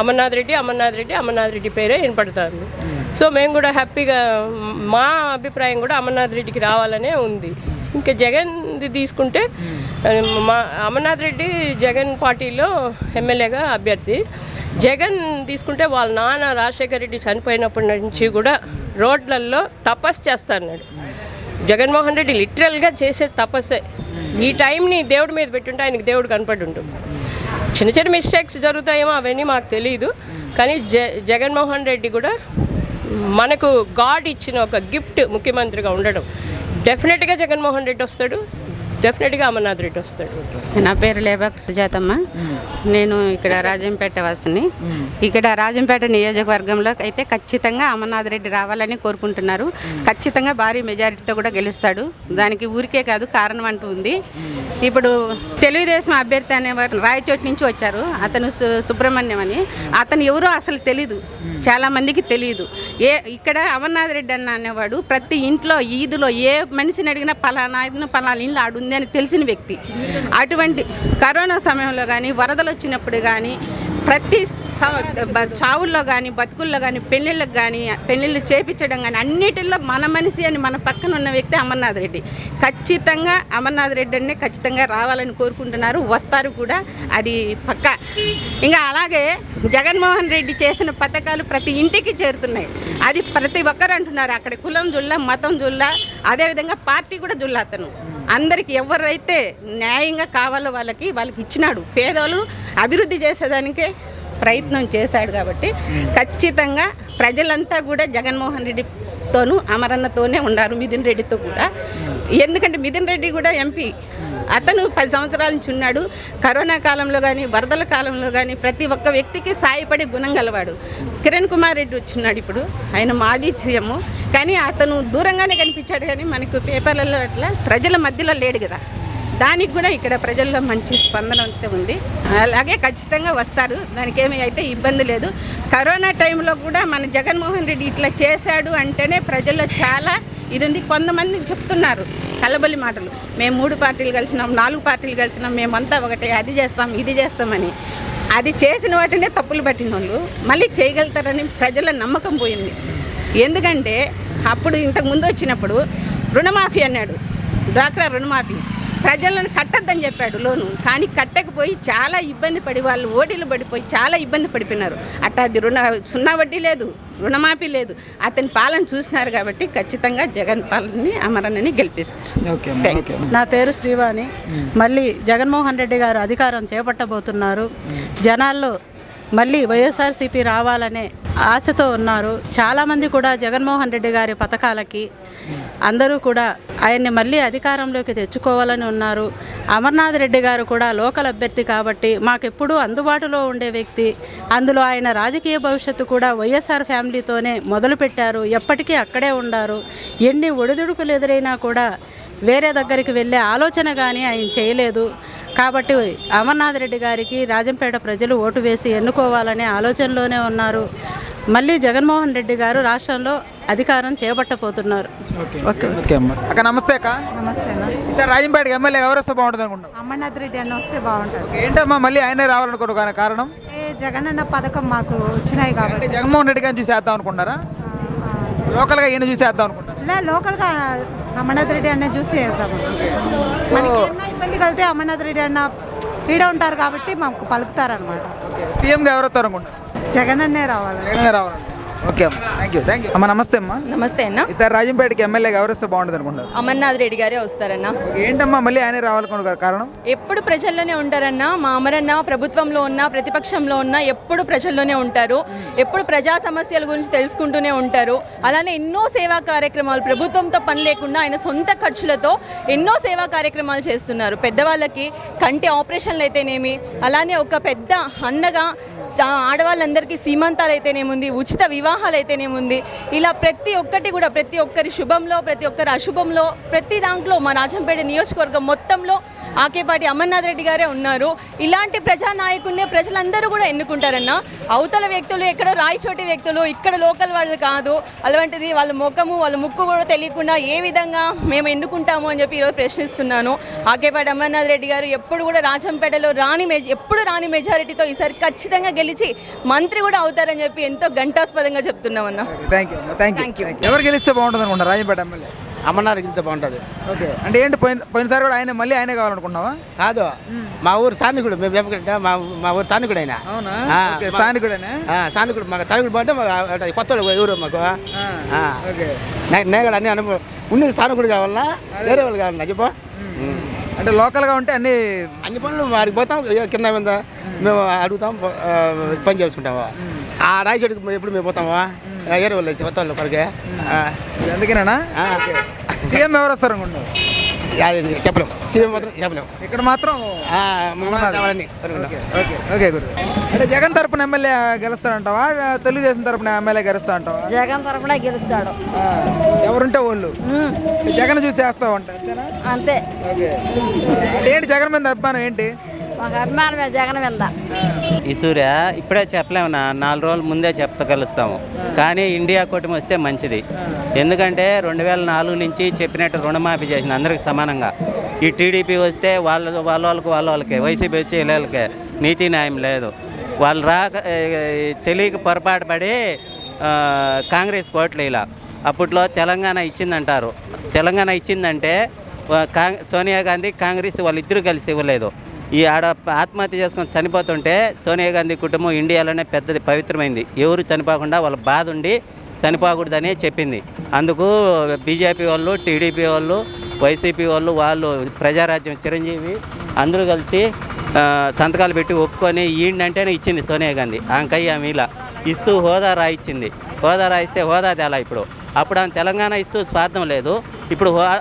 అమర్నాథ్ రెడ్డి పేరే వినపడుతుంది. సో మేము కూడా హ్యాపీగా, మా అభిప్రాయం కూడా అమర్నాథ్ రెడ్డికి రావాలనే ఉంది. ఇంకా జగన్ది తీసుకుంటే మా అమర్నాథ్ రెడ్డి జగన్ పార్టీలో ఎమ్మెల్యేగా అభ్యర్థి. జగన్ తీసుకుంటే వాళ్ళ నాన్న రాజశేఖర్ రెడ్డి చనిపోయినప్పటి నుంచి కూడా రోడ్లలో తపస్సు చేస్తాడు. జగన్మోహన్ రెడ్డి లిటరల్గా చేసే తపస్సే. ఈ టైంని దేవుడి మీద పెట్టుంటే ఆయనకి దేవుడు కనపడి ఉంటుంది. చిన్న చిన్న మిస్టేక్స్ జరుగుతాయేమో అవన్నీ మాకు తెలియదు, కానీ జగన్మోహన్ రెడ్డి కూడా మనకు గాడ్ ఇచ్చిన ఒక గిఫ్ట్ ముఖ్యమంత్రిగా ఉండడం. డెఫినెట్గా జగన్మోహన్ రెడ్డి వస్తాడు, డెఫినెట్గా అమర్నాథ్ రెడ్డి వస్తాడు. నా పేరు లేబాక సుజాతమ్మ. నేను ఇక్కడ రాజంపేట వాసిని. ఇక్కడ రాజంపేట నియోజకవర్గంలో అయితే ఖచ్చితంగా అమర్నాథ్ రెడ్డి రావాలని కోరుకుంటున్నారు. ఖచ్చితంగా భారీ మెజారిటీతో కూడా గెలుస్తాడు. దానికి ఊరికే కాదు, కారణం అంటూ ఉంది. ఇప్పుడు తెలుగుదేశం అభ్యర్థి అనేవారు రాయచోటి నుంచి వచ్చారు. అతను సుబ్రహ్మణ్యం అని, అతను ఎవరో అసలు తెలీదు, చాలామందికి తెలియదు. ఇక్కడ అమర్నాథ్ రెడ్డి అనేవాడు ప్రతి ఇంట్లో ఈదులో ఏ మనిషిని అడిగినా పలానా ఇల్లు ఆడుంది అని తెలిసిన వ్యక్తి. అటువంటి కరోనా సమయంలో కానీ, వరదలు వచ్చినప్పుడు కానీ, ప్రతి చావుల్లో కానీ, బతుకుల్లో కానీ, పెళ్ళిళ్ళు చేపించడం కానీ అన్నిటిలో మన మనిషి అని మన పక్కన ఉన్న వ్యక్తి అమర్నాథ్ రెడ్డి. ఖచ్చితంగా అమర్నాథ్ రెడ్డి అనే ఖచ్చితంగా రావాలని కోరుకుంటున్నారు, వస్తారు కూడా, అది పక్కా. ఇంకా అలాగే జగన్మోహన్ రెడ్డి చేసిన పథకాలు ప్రతి ఇంటికి చేరుతున్నాయి. అది ప్రతి ఒక్కరు అంటున్నారు. అక్కడ కులం జుల్లా, మతం జుల్లా, అదేవిధంగా పార్టీ కూడా జుల్లా. అతను అందరికి ఎవరైతే న్యాయంగా కావాలో వాళ్ళకి ఇచ్చినాడు. పేదలు అభివృద్ధి చేసేదానికే ప్రయత్నం చేశాడు. కాబట్టి ఖచ్చితంగా ప్రజలంతా కూడా జగన్మోహన్ రెడ్డితోనూ అమరన్నతోనే ఉన్నారు, మిథున్ రెడ్డితో కూడా. ఎందుకంటే మిథున్ రెడ్డి కూడా ఎంపీ, అతను 10 సంవత్సరాల నుంచి ఉన్నాడు. కరోనా కాలంలో కానీ, వరదల కాలంలో కానీ ప్రతి ఒక్క వ్యక్తికి సాయపడే గుణం గలవాడు. కిరణ్ కుమార్ రెడ్డి వచ్చినాడు ఇప్పుడు, ఆయన మాజీ సీఎం, కానీ అతను దూరంగానే కనిపించాడు, కానీ మనకు పేపర్లలో అట్లా ప్రజల మధ్యలో లేడు కదా. దానికి కూడా ఇక్కడ ప్రజల్లో మంచి స్పందన అయితే ఉంది. అలాగే ఖచ్చితంగా వస్తారు, దానికి ఏమీ అయితే ఇబ్బంది లేదు. కరోనా టైంలో కూడా మన జగన్మోహన్ రెడ్డి ఇట్లా చేశాడు అంటేనే ప్రజల్లో చాలా ఇది ఉంది. కొంతమంది చెప్తున్నారు కలబలి మాటలు, మేము 3 పార్టీలు కలిసినాం, 4 పార్టీలు కలిసినాం, మేమంతా ఒకటే, అది చేస్తాం ఇది చేస్తామని. అది చేసిన వాటినే తప్పులు పట్టిన వాళ్ళు మళ్ళీ చేయగలుగుతారని ప్రజల నమ్మకం పోయింది. ఎందుకంటే అప్పుడు ఇంతకుముందు వచ్చినప్పుడు రుణమాఫీ అన్నాడు, డ్వాక్రా రుణమాఫీ, ప్రజలను కట్టద్దని చెప్పాడు లోను, కానీ కట్టకపోయి చాలా ఇబ్బంది పడి వాళ్ళు ఓటీలు పడిపోయి చాలా ఇబ్బంది పడిపోయినారు. అది సున్నా వడ్డీ లేదు, రుణమాఫీ లేదు. అతని పాలన చూసినారు కాబట్టి ఖచ్చితంగా జగన్ పాలనని అమరన్నని గెలిపిస్తారు. నా పేరు శ్రీవాణి. మళ్ళీ జగన్మోహన్ రెడ్డి గారు అధికారం చేపట్టబోతున్నారు. జనాల్లో మళ్ళీ వైఎస్ఆర్సీపీ రావాలనే ఆశతో ఉన్నారు. చాలామంది కూడా జగన్మోహన్ రెడ్డి గారి పథకాలకి అందరూ కూడా ఆయన్ని మళ్ళీ అధికారంలోకి తెచ్చుకోవాలని ఉన్నారు. అమర్నాథ్ రెడ్డి గారు కూడా లోకల్ అభ్యర్థి కాబట్టి మాకెప్పుడూ అందుబాటులో ఉండే వ్యక్తి. అందులో ఆయన రాజకీయ భవిష్యత్తు కూడా వైఎస్ఆర్ ఫ్యామిలీతోనే మొదలుపెట్టారు, ఎప్పటికీ అక్కడే ఉన్నారు. ఎన్ని ఒడిదుడుకులు ఎదురైనా కూడా వేరే దగ్గరికి వెళ్ళే ఆలోచన కానీ ఆయన చేయలేదు. కాబట్టి అమర్నాథ్ రెడ్డి గారికి రాజంపేట ప్రజలు ఓటు వేసి ఎన్నుకోవాలనే ఆలోచనలోనే ఉన్నారు. మళ్ళీ జగన్మోహన్ రెడ్డి గారు రాష్ట్రంలో అధికారం చేపట్టబోతున్నారు. అక్క నమస్తే. అక్క నమస్తే అన్న. ఈసారి రాజంపేటకి ఎమ్మెల్యే ఎవరు వస్తే బాగుంటుంది అనుకుంటాం? అమర్నాథ్ రెడ్డి అన్న వస్తే బాగుంటుంది. ఏంటమ్మా మళ్ళీ ఆయనే రావాలనుకోరు కారణం? జగన్ అన్న పథకం మాకు వచ్చినాయి కాబట్టి. జగన్మోహన్ రెడ్డి గారిని చూసేద్దాం అనుకుంటారా? లోకల్గా ఈయన చూసేద్దాం అనుకుంటారా? లోకల్గా అమర్నాథ్ రెడ్డి అన్న చూసి వేద్దాము. మనకి ఏమన్నా ఇబ్బంది కలిగితే అమర్నాథ్ రెడ్డి అన్న ఈడ ఉంటారు కాబట్టి మాకు పలుకుతారనమాట. సీఎంగా ఎవరు వస్తారు అనుకుంటారు? జగన్ అన్నే రావాలి. జగనే రావాలి. ఓకే అమ్మ, థ్యాంక్ యూ. అమ్మ నమస్తే అమ్మా. నమస్తే అన్న. ఈసారి రాజంపేటకి ఎమ్మెల్యేగా ఎవరు వస్తే బాగుంటుంది అనుకుంటారు? అమర్నాథ్ రెడ్డి గారే వస్తారన్న. ఏంటమ్మా మళ్ళీ ఆయనే రావాలనుకుంటారు కారణం? ఎప్పుడు ప్రజల్లోనే ఉంటారన్న. మా అమరన్న ప్రభుత్వంలో ఉన్నా ప్రతిపక్షంలో ఉన్నా ఎప్పుడు ప్రజల్లోనే ఉంటారు. ఎప్పుడు ప్రజా సమస్యల గురించి తెలుసుకుంటూనే ఉంటారు. అలానే ఎన్నో సేవా కార్యక్రమాలు ప్రభుత్వంతో పని లేకుండా ఆయన సొంత ఖర్చులతో ఎన్నో సేవా కార్యక్రమాలు చేస్తున్నారు. పెద్దవాళ్ళకి కంటి ఆపరేషన్లు అయితేనేమి, అలానే ఒక పెద్ద అన్నగా ఆడవాళ్ళందరికీ సీమంతాలు అయితేనేముంది, ఉచిత వివాహాలు అయితేనేముంది, ఇలా ప్రతి ఒక్కటి కూడా ప్రతి ఒక్కరి శుభంలో ప్రతి ఒక్కరి అశుభంలో ప్రతి దాంట్లో మా రాజంపేట నియోజకవర్గం మొత్తంలో ఆకేపాటి అమర్నాథ్ రెడ్డి గారే ఉన్నారు. ఇలాంటి ప్రజానాయకుడినే ప్రజలందరూ కూడా ఎన్నుకుంటారన్న. అవతల వ్యక్తులు ఎక్కడో రాయచోటి వ్యక్తులు, ఇక్కడ లోకల్ వాళ్ళు కాదు. అలాంటిది వాళ్ళ ముఖము వాళ్ళ ముక్కు కూడా తెలియకుండా ఏ విధంగా మేము ఎన్నుకుంటాము అని చెప్పి ఈరోజు ప్రశ్నిస్తున్నాను. ఆకేపాటి అమర్నాథ్ రెడ్డి గారు ఎప్పుడు కూడా రాజంపేటలో ఎప్పుడు రాని మెజారిటీతో ఈసారి ఖచ్చితంగా గెలిచి మంత్రి కూడా అవుతారని చెప్పి ఎంతో ఘంటాస్పదంగా చెప్తున్నామన్నా. Thank you. ఎవరు గెలిస్తే బాగుంటుంది అనుకుంటా రాజంపేట ఎమ్మెల్యే? అమర్నాథ్ గెలిస్తే బాగుంటుంది. ఓకే, అంటే ఏంటి పోయినసారి కూడా ఆయన మళ్ళీ ఆయనే కావాలనుకున్నావా? కాదు, మా ఊరు స్థానికుడు. మేము చెప్పకంటే మా ఊరు స్థానికుడు ఆయన. స్థానికుడేనా? స్థానికుడు. మాకు స్థానికుడు బాగుంటే కొత్త ఊరు మాకు. నేను కూడా అన్ని అనుభవం ఉన్నది. స్థానికుడు కావాలన్నా వేరే వాళ్ళు కావాలన్నా చెప్పు. అంటే లోకల్గా ఉంటే అన్ని పనులు వాడికి పోతాం కింద మీద మేము అడుగుతాం పని చేసుకుంటామా ఆ రాయి చెట్టుకు ఎప్పుడు మేము పోతామా ఏరే వాళ్ళు అయితే కొత్త వాళ్ళు కొరకే అందుకేనా సీఎం ఎవరు వస్తారు అనుకుంటున్నారు? చెప్పలేము సీఎం మాత్రం చెప్పలేము ఇక్కడ మాత్రం ఓకే గురు. అంటే జగన్ తరపున ఎమ్మెల్యే గెలుస్తారంటావా, తెలుగుదేశం తరపున ఎమ్మెల్యే గెలుస్తా అంటావా? జగన్ తరపున గెలుస్తాడు. ఎవరుంటే వాళ్ళు జగన్ చూసి వేస్తావు అంతేనా? అంతే. ఓకే. అంటే ఏంటి జగన్ మీద అభిమానం ఏంటి? ఒక అభిమానమే జగన్ మీద. ఈ సూర్య ఇప్పుడే చెప్పలేము, 4 రోజుల ముందే చెప్పగలుస్తాము. కానీ ఇండియా కూటమి వస్తే మంచిది. ఎందుకంటే 2004 నుంచి చెప్పినట్టు రుణమాఫీ చేసింది అందరికి సమానంగా. ఈ టీడీపీ వస్తే వాళ్ళకే, వైసీపీ వచ్చి వీళ్ళకే నీతి న్యాయం లేదు. వాళ్ళు తెలియక పొరపాటు పడి కాంగ్రెస్ కోట్లు ఇలా అప్పట్లో తెలంగాణ ఇచ్చిందంటారు. తెలంగాణ ఇచ్చిందంటే సోనియా గాంధీ కాంగ్రెస్ వాళ్ళిద్దరూ కలిసి ఇవ్వలేదు. ఈ ఆత్మహత్య చేసుకొని చనిపోతుంటే సోనియా గాంధీ కుటుంబం ఇండియాలోనే పెద్దది పవిత్రమైంది. ఎవరు చనిపోకుండా వాళ్ళ బాధ ఉండి చనిపోకూడదని చెప్పింది. అందుకు బీజేపీ వాళ్ళు, టీడీపీ వాళ్ళు, వైసీపీ వాళ్ళు ప్రజారాజ్యం చిరంజీవి అందరూ కలిసి సంతకాలు పెట్టి ఒప్పుకొని ఈయనంటేనే ఇచ్చింది సోనియా గాంధీ. ఆమెకయ్యి ఆమె ఇలా ఇస్తూ హోదా రాయిచ్చింది. హోదా రాయిస్తే హోదా తేలా ఇప్పుడు. అప్పుడు ఆమె తెలంగాణ ఇస్తూ స్వార్థం లేదు. ఇప్పుడు హోదా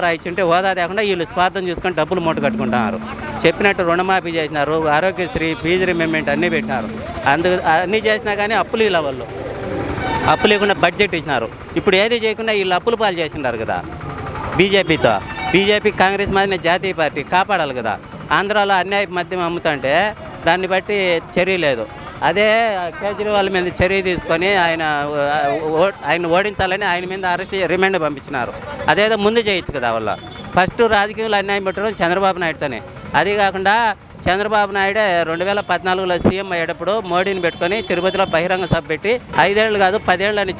రాయిచ్చుంటే హోదా తేకుండా వీళ్ళు స్వార్థం చూసుకొని డబ్బులు మూట కట్టుకుంటున్నారు. చెప్పినట్టు రుణమాఫీ చేసినారు, ఆరోగ్యశ్రీ, ఫీజు రిమెంబర్మెంట్ అన్నీ పెట్టినారు. అన్నీ చేసినా కానీ అప్పులు ఇలా వాళ్ళు అప్పు లేకుండా బడ్జెట్ ఇచ్చినారు. ఇప్పుడు ఏది చేయకుండా వీళ్ళు అప్పులు పాలు చేసినారు కదా బీజేపీతో. బీజేపీ కాంగ్రెస్ మాదిరిన జాతీయ పార్టీ కాపాడాలి కదా. ఆంధ్రాలో అన్యాయ మద్యం అమ్ముతుంటే దాన్ని బట్టి చర్య లేదు. అదే కేజ్రీవాల్ మీద చర్య తీసుకొని ఆయన ఓడించాలని ఆయన మీద అరెస్ట్ రిమాండ్ పంపించినారు. అదేదో ముందు చేయొచ్చు కదా. వాళ్ళ ఫస్ట్ రాజకీయంలో అన్యాయం పెట్టడం చంద్రబాబు నాయుడుతోనే. అది కాకుండా చంద్రబాబు నాయుడే 2014లో సీఎం అయ్యేటప్పుడు మోడీని పెట్టుకొని తిరుపతిలో బహిరంగ సభ పెట్టి 5 ఏళ్ళు కాదు 10 ఏళ్ళు అని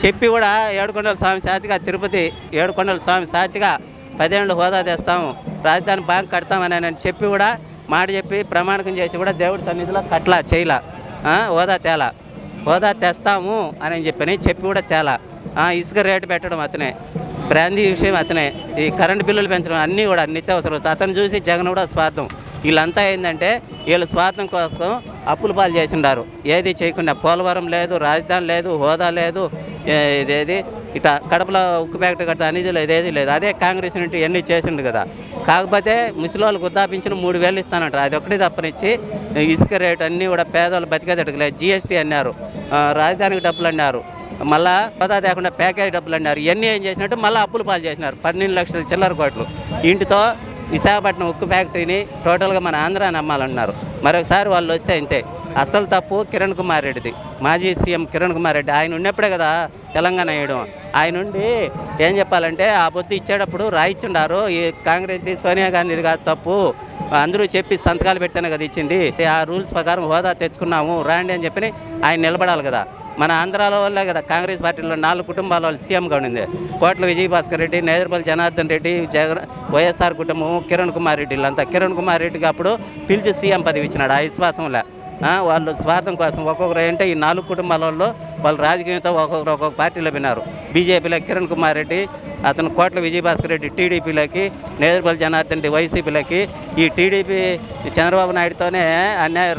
చెప్పి కూడా ఏడుకొండల స్వామి సాక్షిగా తిరుపతి ఏడుకొండల స్వామి సాక్షిగా 10 ఏళ్ళు హోదా తెస్తాము, రాజధాని బ్యాంక్ కడతామని చెప్పి కూడా మాట చెప్పి ప్రమాణకం చేసి కూడా దేవుడి సన్నిధిలో కట్లా చేయలా. హోదా తెస్తాము అని చెప్పి కూడా తేలా. ఇసుక రేటు పెట్టడం అతనే, బ్రాందీ విషయం అతనే, ఈ కరెంటు బిల్లులు పెంచడం అన్నీ కూడా నిత్యావసరం. అతను చూసి జగన్ కూడా స్వార్థం. వీళ్ళంతా ఏంటంటే వీళ్ళు స్వార్థం కోసం అప్పుల పాలు చేసిండారు. ఏది చేయకుండా పోలవరం లేదు, రాజధాని లేదు, హోదా లేదు, ఇదేది ఇట్లా కడపలో ఉక్కు ఫ్యాక్టరీ కడతా అనేది లేదు, ఏది లేదు. అదే కాంగ్రెస్ నుండి ఎన్ని చేసిండు కదా. కాకపోతే ముసలివాళ్ళకు ఉద్దాపించిన 3,000 ఇస్తానంటారు. అది ఒకటి తప్పనిచ్చి ఇసుక రేటు అన్నీ కూడా పేదవాళ్ళు బతికేదట్టుకులేదు. జీఎస్టీ అన్నారు, రాజధానికి డబ్బులు అన్నారు, మళ్ళా హోదా తేకుండా ప్యాకేజ్ డబ్బులు అన్నారు. ఇవన్నీ ఏం చేసినట్టు మళ్ళీ అప్పులు పాలు చేసినారు. 12 లక్షల చిల్లర కోట్లు. ఇంటితో విశాఖపట్నం ఉక్కు ఫ్యాక్టరీని టోటల్గా మన ఆంధ్రాని అమ్మాలన్నారు. మరొకసారి వాళ్ళు వస్తే అంతే. అసలు తప్పు కిరణ్ కుమార్ రెడ్డిది, మాజీ సీఎం కిరణ్ కుమార్ రెడ్డి. ఆయన ఉన్నప్పుడే కదా తెలంగాణ వేయడం. ఆయన నుండి ఏం చెప్పాలంటే ఆ పొద్దు ఇచ్చేటప్పుడు రాయిచ్చుండారు. ఈ కాంగ్రెస్ది సోనియా గాంధీది కాదు తప్పు, అందరూ చెప్పి సంతకాలు పెడితేనే కదా ఇచ్చింది. ఆ రూల్స్ ప్రకారం హోదా తెచ్చుకున్నాము రాండి అని చెప్పి ఆయన నిలబడాలి కదా. మన ఆంధ్రాలో వాళ్ళే కదా కాంగ్రెస్ పార్టీలో 4 కుటుంబాల వాళ్ళు సీఎంగా ఉండింది. కోట్ల విజయభాస్కర్ రెడ్డి, నేదురుపల్లి జనార్దన్ రెడ్డి, వైఎస్ఆర్ కుటుంబం, కిరణ్ కుమార్ రెడ్డి. వీళ్ళంతా కిరణ్ కుమార్ రెడ్డికి అప్పుడు పిలిచి సీఎం పదవి ఇచ్చినాడు. ఆ విశ్వాసంలో వాళ్ళు స్వార్థం కోసం ఒక్కొక్కరు అంటే ఈ 4 కుటుంబాల వాళ్ళు రాజకీయంతో ఒక్కొక్క పార్టీలో విన్నారు. బీజేపీలో కిరణ్ కుమార్ రెడ్డి, అతను కోట్ల విజయభాస్కర్ రెడ్డి టీడీపీలోకి, నేదురుపల్లి జనార్దన్ రెడ్డి వైసీపీలోకి. ఈ టీడీపీ చంద్రబాబు నాయుడుతోనే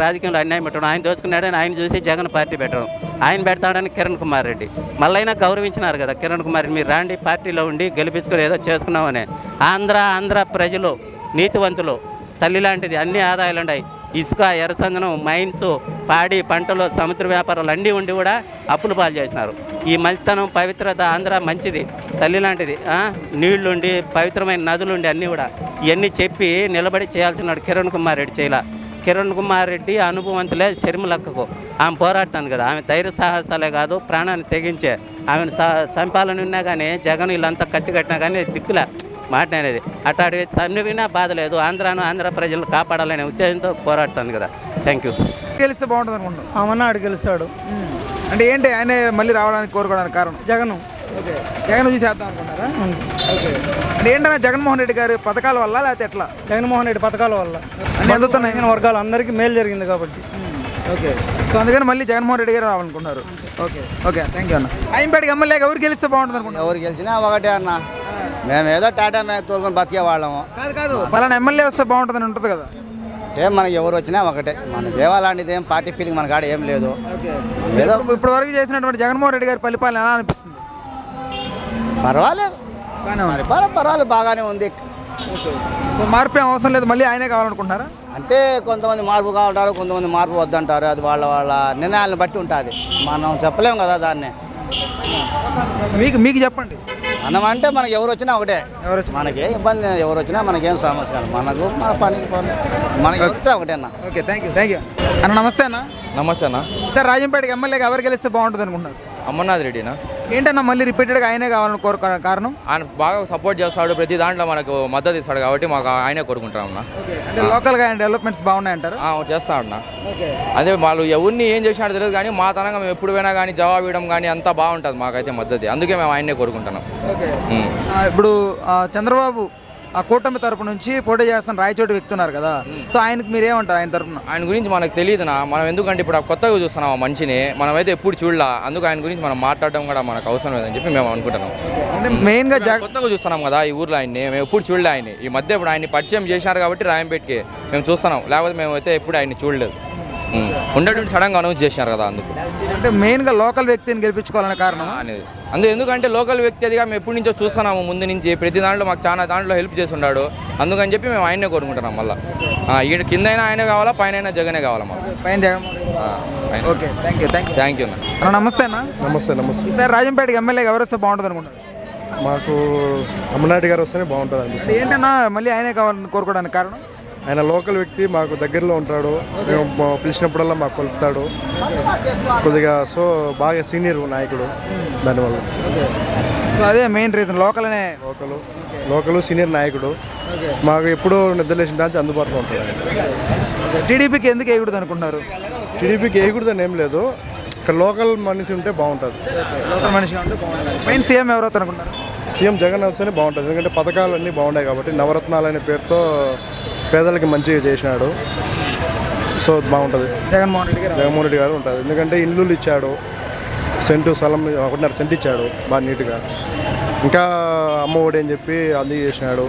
రాజకీయంలో అన్యాయం పెట్టడం. ఆయన దోచుకున్నాడని ఆయన చూసి జగన్ పార్టీ పెట్టడం. ఆయన పెడతాడని కిరణ్ కుమార్ రెడ్డి. మళ్ళైనా గౌరవించినారు కదా కిరణ్ కుమార్ రెడ్డి, మీరు రాండి పార్టీలో ఉండి గెలిపించుకొని ఏదో చేసుకున్నామని. ఆంధ్ర ప్రజలు నీతివంతులు, తల్లి లాంటిది, అన్ని ఆదాయాలు ఉన్నాయి. ఇసుక, ఎర్రసందనం, మైన్స్, పాడి పంటలు, సముద్ర వ్యాపారాలు అన్నీ ఉండి కూడా అప్పులు పాలు చేసినారు. ఈ మంచితనం, పవిత్రత ఆంధ్ర మంచిది, తల్లి లాంటిది. నీళ్లుండి పవిత్రమైన నదులుండి అన్నీ కూడా ఇవన్నీ చెప్పి నిలబడి చేయాల్సినాడు కిరణ్ కుమార్ రెడ్డి. చేయలా. కిరణ్ కుమార్ రెడ్డి అనుభవంతులే శర్మిలక్కకు. ఆమె పోరాడుతుంది కదా. ఆమె ధైర్య సాహసాలే కాదు, ప్రాణాన్ని తెగించే. ఆమెను చంపాలని ఉన్నా కానీ జగన్ వీళ్ళంతా కత్తి కట్టినా కానీ దిక్కులే మాట అనేది. అట్లాంటి చనిపోయినా బాధ లేదు. ఆంధ్ర ప్రజలను కాపాడాలనే ఉద్దేశంతో పోరాడుతుంది కదా. Thank you. గెలిస్తే బాగుంటుంది అనుకుంటున్నాను. అమర్నాయుడు గెలుస్తాడు. అంటే ఏంటి ఆయన మళ్ళీ రావడానికి కోరుకోవడానికి కారణం? జగన్. ఓకే, జగన్ చూసి చేద్దాం అనుకుంటారా? ఓకే. అంటే ఏంటన్నా జగన్మోహన్ రెడ్డి గారి పథకాల వల్ల లేకపోతే ఎట్లా? జగన్మోహన్ రెడ్డి పథకాల వల్ల అన్ని అందుతున్నాయి వర్గాలు అందరికీ మేలు జరిగింది కాబట్టి. ఓకే, సో అందుకని మళ్ళీ జగన్మోహన్ రెడ్డి గారు రావాలనుకున్నారు. ఓకే థ్యాంక్ యూ అన్న. అయ్యంపేటకి ఎమ్మెల్యేగా ఎవరు గెలిస్తే బాగుంటుంది అనుకుంటున్నారు? ఎవరు గెలిచినా ఒకటే అన్న, మేము ఏదో టాటా మ్యాక్ తోలుకొని బతికే వాళ్ళము. కాదు పలానా ఎమ్మెల్యే వస్తే బాగుంటుందని ఉంటుంది కదా. అంటే మనకి ఎవరు వచ్చినా ఒకటే, మన దేవాలయానికి ఏం పార్టీ ఫీలింగ్ మన కాడ ఏం లేదు. ఏదో ఇప్పటి వరకు చేసినటువంటి జగన్మోహన్ రెడ్డి గారి పరిపాలన ఎలా అనిపిస్తుంది? పర్వాలేదు, పర్వాలేదు, బాగానే ఉంది. సో మార్పు ఏం అవసరం లేదు, మళ్ళీ ఆయనే కావాలనుకుంటున్నారా? అంటే కొంతమంది మార్పు కావాలంటారు, కొంతమంది మార్పు వద్దంటారు. అది వాళ్ళ వాళ్ళ నిర్ణయాలను బట్టి ఉంటుంది, మనం చెప్పలేము కదా దాన్ని. మీకు చెప్పండి. మనం అంటే మనకి ఎవరు వచ్చినా ఒకటే, మనకేం ఇబ్బంది, ఎవరు వచ్చినా మనకేం సమస్య, మనకు మన పనికి మనకి వస్తే ఒకటేనా. ఓకే, థ్యాంక్ యూ అన్న. నమస్తే అన్న. నమస్తే అన్న. సార్ రాజంపేటకి ఎమ్మెల్యేగా ఎవరు గెలిస్తే బాగుంటుంది అనుకుంటున్నారు? అమర్నాథ్ రెడ్డినా? ఏంటన్నా మళ్ళీ రిపీటెడ్గా ఆయనే కావాలని కారణం? ఆయన బాగా సపోర్ట్ చేస్తాడు, ప్రతి దాంట్లో మనకు మద్దతు ఇస్తాడు కాబట్టి మాకు ఆయనే కోరుకుంటాం అన్న. అంటే లోకల్గా ఆయన డెవలప్మెంట్స్ బాగున్నాయంటారు? చేస్తాడన్నా. అదే వాళ్ళు ఎవరిని ఏం చేసినాడో తెలియదు కానీ మా తనంగా మేము ఎప్పుడు పోయినా కానీ జవాబు ఇవ్వడం కానీ అంతా బాగుంటుంది మాకైతే మద్దతు, అందుకే మేము ఆయన్నే కోరుకుంటున్నాం. ఇప్పుడు చంద్రబాబు ఆ కూటమి తరపు నుంచి పోటీ చేస్తున్న రాయచోటి వ్యక్తున్నారు కదా, సో ఆయనకు మీరేమంటారు? ఆయన తరపున ఆయన గురించి మనకు తెలియదునా, మనం ఎందుకంటే ఇప్పుడు కొత్తగా చూస్తున్నాం ఆ మనిషిని, మనమైతే ఎప్పుడు చూడలా, అందుకు ఆయన గురించి మనం మాట్లాడడం కూడా మనకు అవసరం లేదని చెప్పి మేము అనుకుంటున్నాం. అంటే మెయిన్గా కొత్తగా చూస్తున్నాం కదా ఈ ఊర్లో ఆయన్ని, మేము ఎప్పుడు చూడలే ఆయన్ని. ఈ మధ్య ఇప్పుడు ఆయన్ని పరిచయం చేశారు కాబట్టి రాయంపేటకి మేము చూస్తున్నాం, లేకపోతే మేము అయితే ఎప్పుడు ఆయన్ని చూడలేదు. ఉండేటువంటి సడన్గా అనౌన్స్ చేశారు కదా, అందుకు. అంటే మెయిన్గా లోకల్ వ్యక్తిని గెలిపించుకోవాలనే కారణం అనేది. ఎందుకంటే లోకల్ వ్యక్తి అదిగా మేము ఎప్పటి నుంచో చూస్తున్నాము, ముందు నుంచి ప్రతి దాంట్లో మాకు చాలా దాంట్లో హెల్ప్ చేసి ఉన్నాడు, అందుకని చెప్పి మేము ఆయనే కోరుకుంటున్నాం. మళ్ళీ ఈయన కిందైనా ఆయనే కావాలా, పైన జగనే కావాలా మాకు. పైన జగన్. ఓకే, థ్యాంక్ యూ అన్న. నమస్తే అన్న. నమస్తే. ఈసారి రాజంపేటకి ఎమ్మెల్యేగా ఎవరు వస్తే బాగుంటుంది అనుకుంటారు? మాకు అమర్నాథ్ గారు వస్తేనే బాగుంటుంది అనిపిస్తుంది. ఏంటన్నా మళ్ళీ ఆయనే కావాలని కోరుకోవడానికి కారణం? ఆయన లోకల్ వ్యక్తి, మాకు దగ్గరలో ఉంటాడు, మేము పిలిచినప్పుడల్లా మాకు కొలుపుతాడు కొద్దిగా, సో బాగా సీనియర్ నాయకుడు, దానివల్ల. సో అదే మెయిన్ రీజన్, లోకల్ సీనియర్ నాయకుడు, మాకు ఎప్పుడూ నిద్రలేసిన దానికి అందుబాటులో ఉంటాడు. టీడీపీకి ఎందుకు వేయకూడదు అనుకుంటున్నారు? టీడీపీకి వేయకూడదని ఏం లేదు, ఇక్కడ లోకల్ మనిషి ఉంటే బాగుంటుంది. లోకల్ మనిషిగా ఉంటే బాగుంటుంది. మెయిన్ సీఎం ఎవరైతే అనుకుంటారు? సీఎం జగన్ వస్తేనే బాగుంటుంది, ఎందుకంటే పథకాలు అన్నీ బాగున్నాయి కాబట్టి. నవరత్నాలు అనే పేరుతో పేదలకి మంచిగా చేసినాడు, సో బాగుంటుంది. జగన్మోహన్ రెడ్డి గారు ఉంటుంది, ఎందుకంటే ఇల్లు ఇచ్చాడు, స్థలం 1.5 సెంట్ ఇచ్చాడు బాగా నీట్గా. ఇంకా అమ్మ ఒడి అని చెప్పి అది చేసినాడు,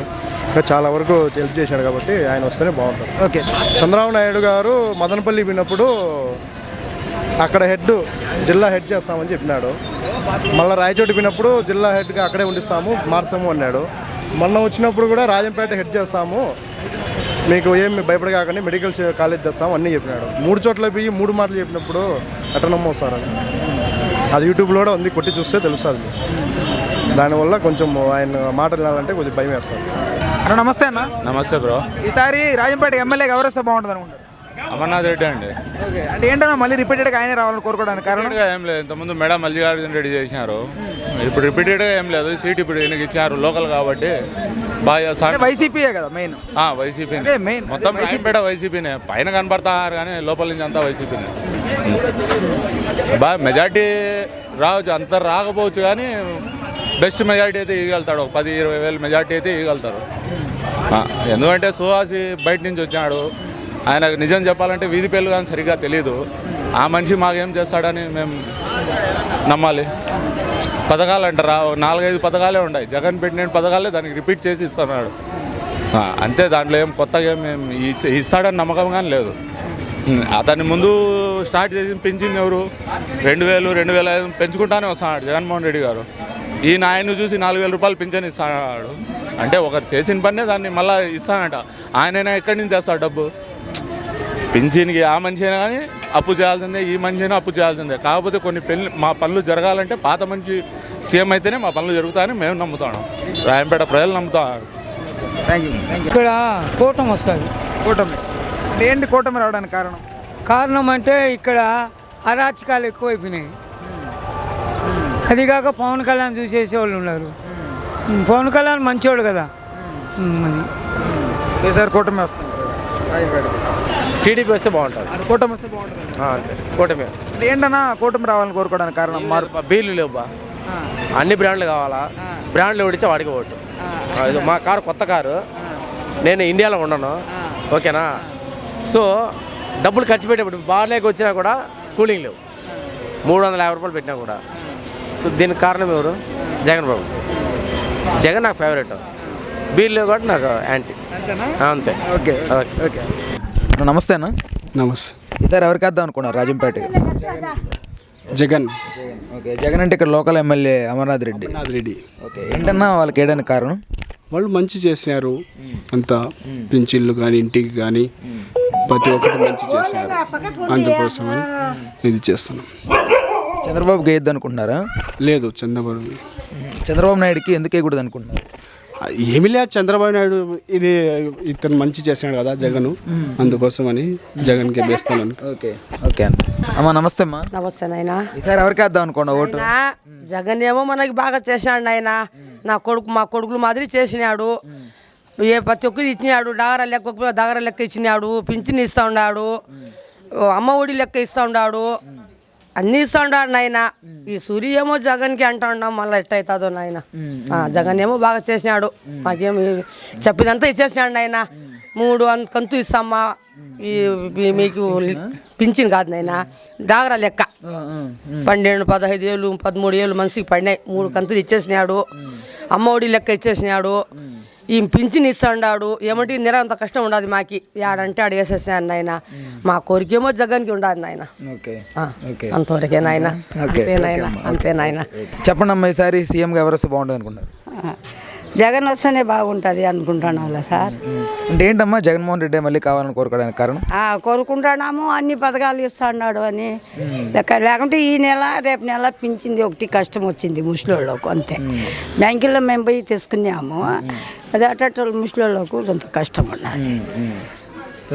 ఇంకా చాలా వరకు హెల్ప్ చేసినాడు కాబట్టి ఆయన వస్తేనే బాగుంటుంది. ఓకే. చంద్రబాబు నాయుడు గారు మదనపల్లి విన్నప్పుడు అక్కడ జిల్లా హెడ్ చేస్తామని చెప్పినాడు, మళ్ళీ రాయచోటి విన్నప్పుడు జిల్లా హెడ్గా అక్కడే ఉండిస్తాము, మార్చాము అన్నాడు. మొన్న వచ్చినప్పుడు కూడా రాజంపేట హెడ్ చేస్తాము, మీకు ఏమి భయపడగాకండి, మెడికల్ కాలేజ్ తెస్తాము అన్నీ చెప్పినాడు. 3 చోట్ల పోయి 3 మాటలు చెప్పినప్పుడు ఎట్లా నమ్మవుతారని, అది యూట్యూబ్లో కూడా ఉంది, కొట్టి చూస్తే తెలుస్తుంది. దానివల్ల కొంచెం ఆయన మాటలు వినాలంటే కొద్దిగా భయం వేస్తుంది. అన్న నమస్తే అన్న. నమస్తే బ్రో. ఈసారి రాజంపేట ఎమ్మెల్యేగా ఎవరు వస్తే బాగుంటుంది అనుకుంటారు? అమర్నాథ్ రెడ్డి అండి. ఓకే. అంటే ఏంటన్నా మళ్ళీ రిపీటెడ్గా ఆయనే రావాలని కోరుకోవడానికి కారణం? ఏం లేదు, ఇంతకుముందు మేడం మల్లికార్జున రెడ్డి చేసినారు, ఇప్పుడు రిపీటెడ్గా ఏం లేదు, సీట్ ఇప్పుడు ఈయనకి ఇచ్చారు లోకల్ కాబట్టి బాగా చేస్తారు. వైసీపీయే కదా మెయిన్? వైసీపీ మెయిన్ మొత్తం రాయంపేట వైసీపీనే, పైన కనపడతారు కానీ లోపల నుంచి అంతా వైసీపీనే. బాగా మెజార్టీ రావచ్చు, అంత రాకపోవచ్చు కానీ బెస్ట్ మెజార్టీ అయితే ఇవ్వగలుగుతాడు, 10-20 వేలు మెజార్టీ అయితే ఇవ్వగలుగుతారు. ఎందుకంటే సుహాసి బయట నుంచి వచ్చాడు, ఆయనకు నిజం చెప్పాలంటే వీధి పేర్లు కానీ సరిగ్గా తెలియదు, ఆ మనిషి మాకేం చేస్తాడని మేము నమ్మాలి. పథకాలు అంటారా, 4-5 పథకాలే ఉన్నాయి, జగన్ పెట్టిన పథకాలే దానికి రిపీట్ చేసి ఇస్తున్నాడు అంతే, దాంట్లో ఏం కొత్తగా ఏం ఇస్తాడని నమ్మకం కానీ లేదు. అతన్ని ముందు స్టార్ట్ చేసి పెంచింది ఎవరు? 2000, 2500 పెంచుకుంటానే వస్తున్నాడు జగన్మోహన్ రెడ్డి గారు. ఈయన ఆయన్ని చూసి 4000 రూపాయలు పింఛన్ ఇస్తాడు అంటే ఒకరు చేసిన పనే దాన్ని మళ్ళీ ఇస్తానట. ఆయనైనా ఎక్కడి నుంచి తెస్తాడు డబ్బు? పింఛన్కి ఆ మనిషి అయినా కానీ అప్పు చేయాల్సిందే, ఈ మనిషి అయినా అప్పు చేయాల్సిందే. కాకపోతే కొన్ని మా పనులు జరగాలంటే పాత మనిషి సీఎం అయితేనే మా పనులు జరుగుతాయని మేము నమ్ముతాం, రాయంపేట ప్రజలు నమ్ముతారు. ఇక్కడ కూటమి వస్తుంది. కూటమి ఏంటి? కూటమి రావడానికి కారణం అంటే ఇక్కడ అరాచకాలు ఎక్కువైపోయినాయి. అదిగాక పవన్ కళ్యాణ్ చూసేసే వాళ్ళు ఉన్నారు. పవన్ కళ్యాణ్ మంచోడు కదా, అది సార్ కూటమి వస్తుంది. టీడీపీ వస్తే బాగుంటుంది. కూటమి వస్తే బాగుంటుంది అంతే, కూటమి. ఏంటన్నా కూటమి రావాలని కోరుకోవడానికి కారణం? బీర్లు లేవు, అన్ని బ్రాండ్లు కావాలా, బ్రాండ్లు ఓడితే వాడికి ఓటు. మా కారు కొత్త కారు, నేను ఇండియాలో ఉండను, ఓకేనా? సో డబ్బులు ఖర్చు పెట్టేప్పుడు బార్లేకి వచ్చినా కూడా కూలింగ్ లేవు, 350 రూపాయలు పెట్టినా కూడా. సో దీనికి కారణం ఎవరు? జగన్ బాబు. జగన్ నాకు ఫేవరెట్, బీర్లో కూడా నాకు యాంటీ. అంతే. ఓకే ఓకే నమస్తే అన్న. నమస్తే. ఈసారి ఎవరికి వేద్దాం అనుకున్నారు రాజంపేట? జగన్. ఓకే, జగన్ అంటే ఇక్కడ local MLA Amarnath Reddy. Okay, ఏంటన్నా వాళ్ళకి వేయడానికి కారణం? వాళ్ళు మంచి చేసినారు, అంతా పింఛన్లు కానీ ఇంటికి కానీ ప్రతి ఒక్కటి మంచి చేసినారు, అందుకోసమని ఇది చేస్తున్నాం. చంద్రబాబుకి వేయద్దు అనుకుంటున్నారా? లేదు, చంద్రబాబు నాయుడుకి ఎందుకు వేయకూడదు అనుకుంటున్నారు? ఏమి లేదు, చంద్రబాబు నాయుడు ఇతను మంచి చేసినాడు కదా జగన్, అందుకోసమని జగన్కి వేస్తాను. ఓకే ఓకే అన్న. అమ్మా నమస్తే అమ్మా. నమస్తే నాయన. ఈసారి ఎవరికి వేద్దాం అనుకోండి ఓటు? జగన్ ఏమో మనకి బాగా చేసినాడు నాయన. మా కొడుకులు మాదిరి చేసినాడు, ప్రతి ఒక్కరు ఇచ్చినాడు. డగర లెక్క ఇచ్చినాడు, పింఛన్ ఇస్తా ఉన్నాడు, అమ్మ ఒడి లెక్క ఇస్తా ఉన్నాడు, అన్నీ ఇస్తా ఉన్నాడు నాయన. ఈ సూర్య ఏమో జగన్కి అంటా ఉన్నాం, మళ్ళీ ఎట్టయితుందో నాయన. జగన్ ఏమో బాగా చేసినాడు, మాకేమో చెప్పినంతా ఇచ్చేసినాడు నాయన. 3 కంతు ఇస్తామా, మీకు పింఛన్ కాదు నాయన, డాగరా లెక్క 12, 15 ఏళ్ళు 13 ఏళ్ళు మనిషికి పడినాయి. 3 కంతులు ఇచ్చేసినాడు, అమ్మ ఒడి లెక్క ఇచ్చేసినాడు, ఈ పింఛన్ ఇస్తాడు. ఏమంటే నిరంత కష్టం ఉండదు మాకి, ఆడంటే ఆడ వేసేసినాడు నాయన. మా కోరికేమో జగన్కి ఉండదు నాయన. అంతవరకే నాయన. అంతే నాయన. చెప్పండి అమ్మా, ఈసారి సీఎంగా ఎవరు వస్తే బాగుంటుంది అనుకుంటారు? జగన్ వస్తేనే బాగుంటుంది అనుకుంటున్నాం సార్. అంటే ఏంటమ్మా జగన్మోహన్ రెడ్డి మళ్ళీ కావాలని కోరుకోవడానికి కారణం? కోరుకుంటున్నాము, అన్ని పథకాలు ఇస్తున్నాడు అని లెక్క. లేకుంటే ఈ నెల రేపు నెల పింఛింది ఒకటి కష్టం వచ్చింది ముసలోళ్ళకు, అంతే. బ్యాంకుల్లో మేము పోయి తీసుకున్నాము, అది అట్టలు ముసలోళ్ళకు కొంత కష్టం ఉన్నది.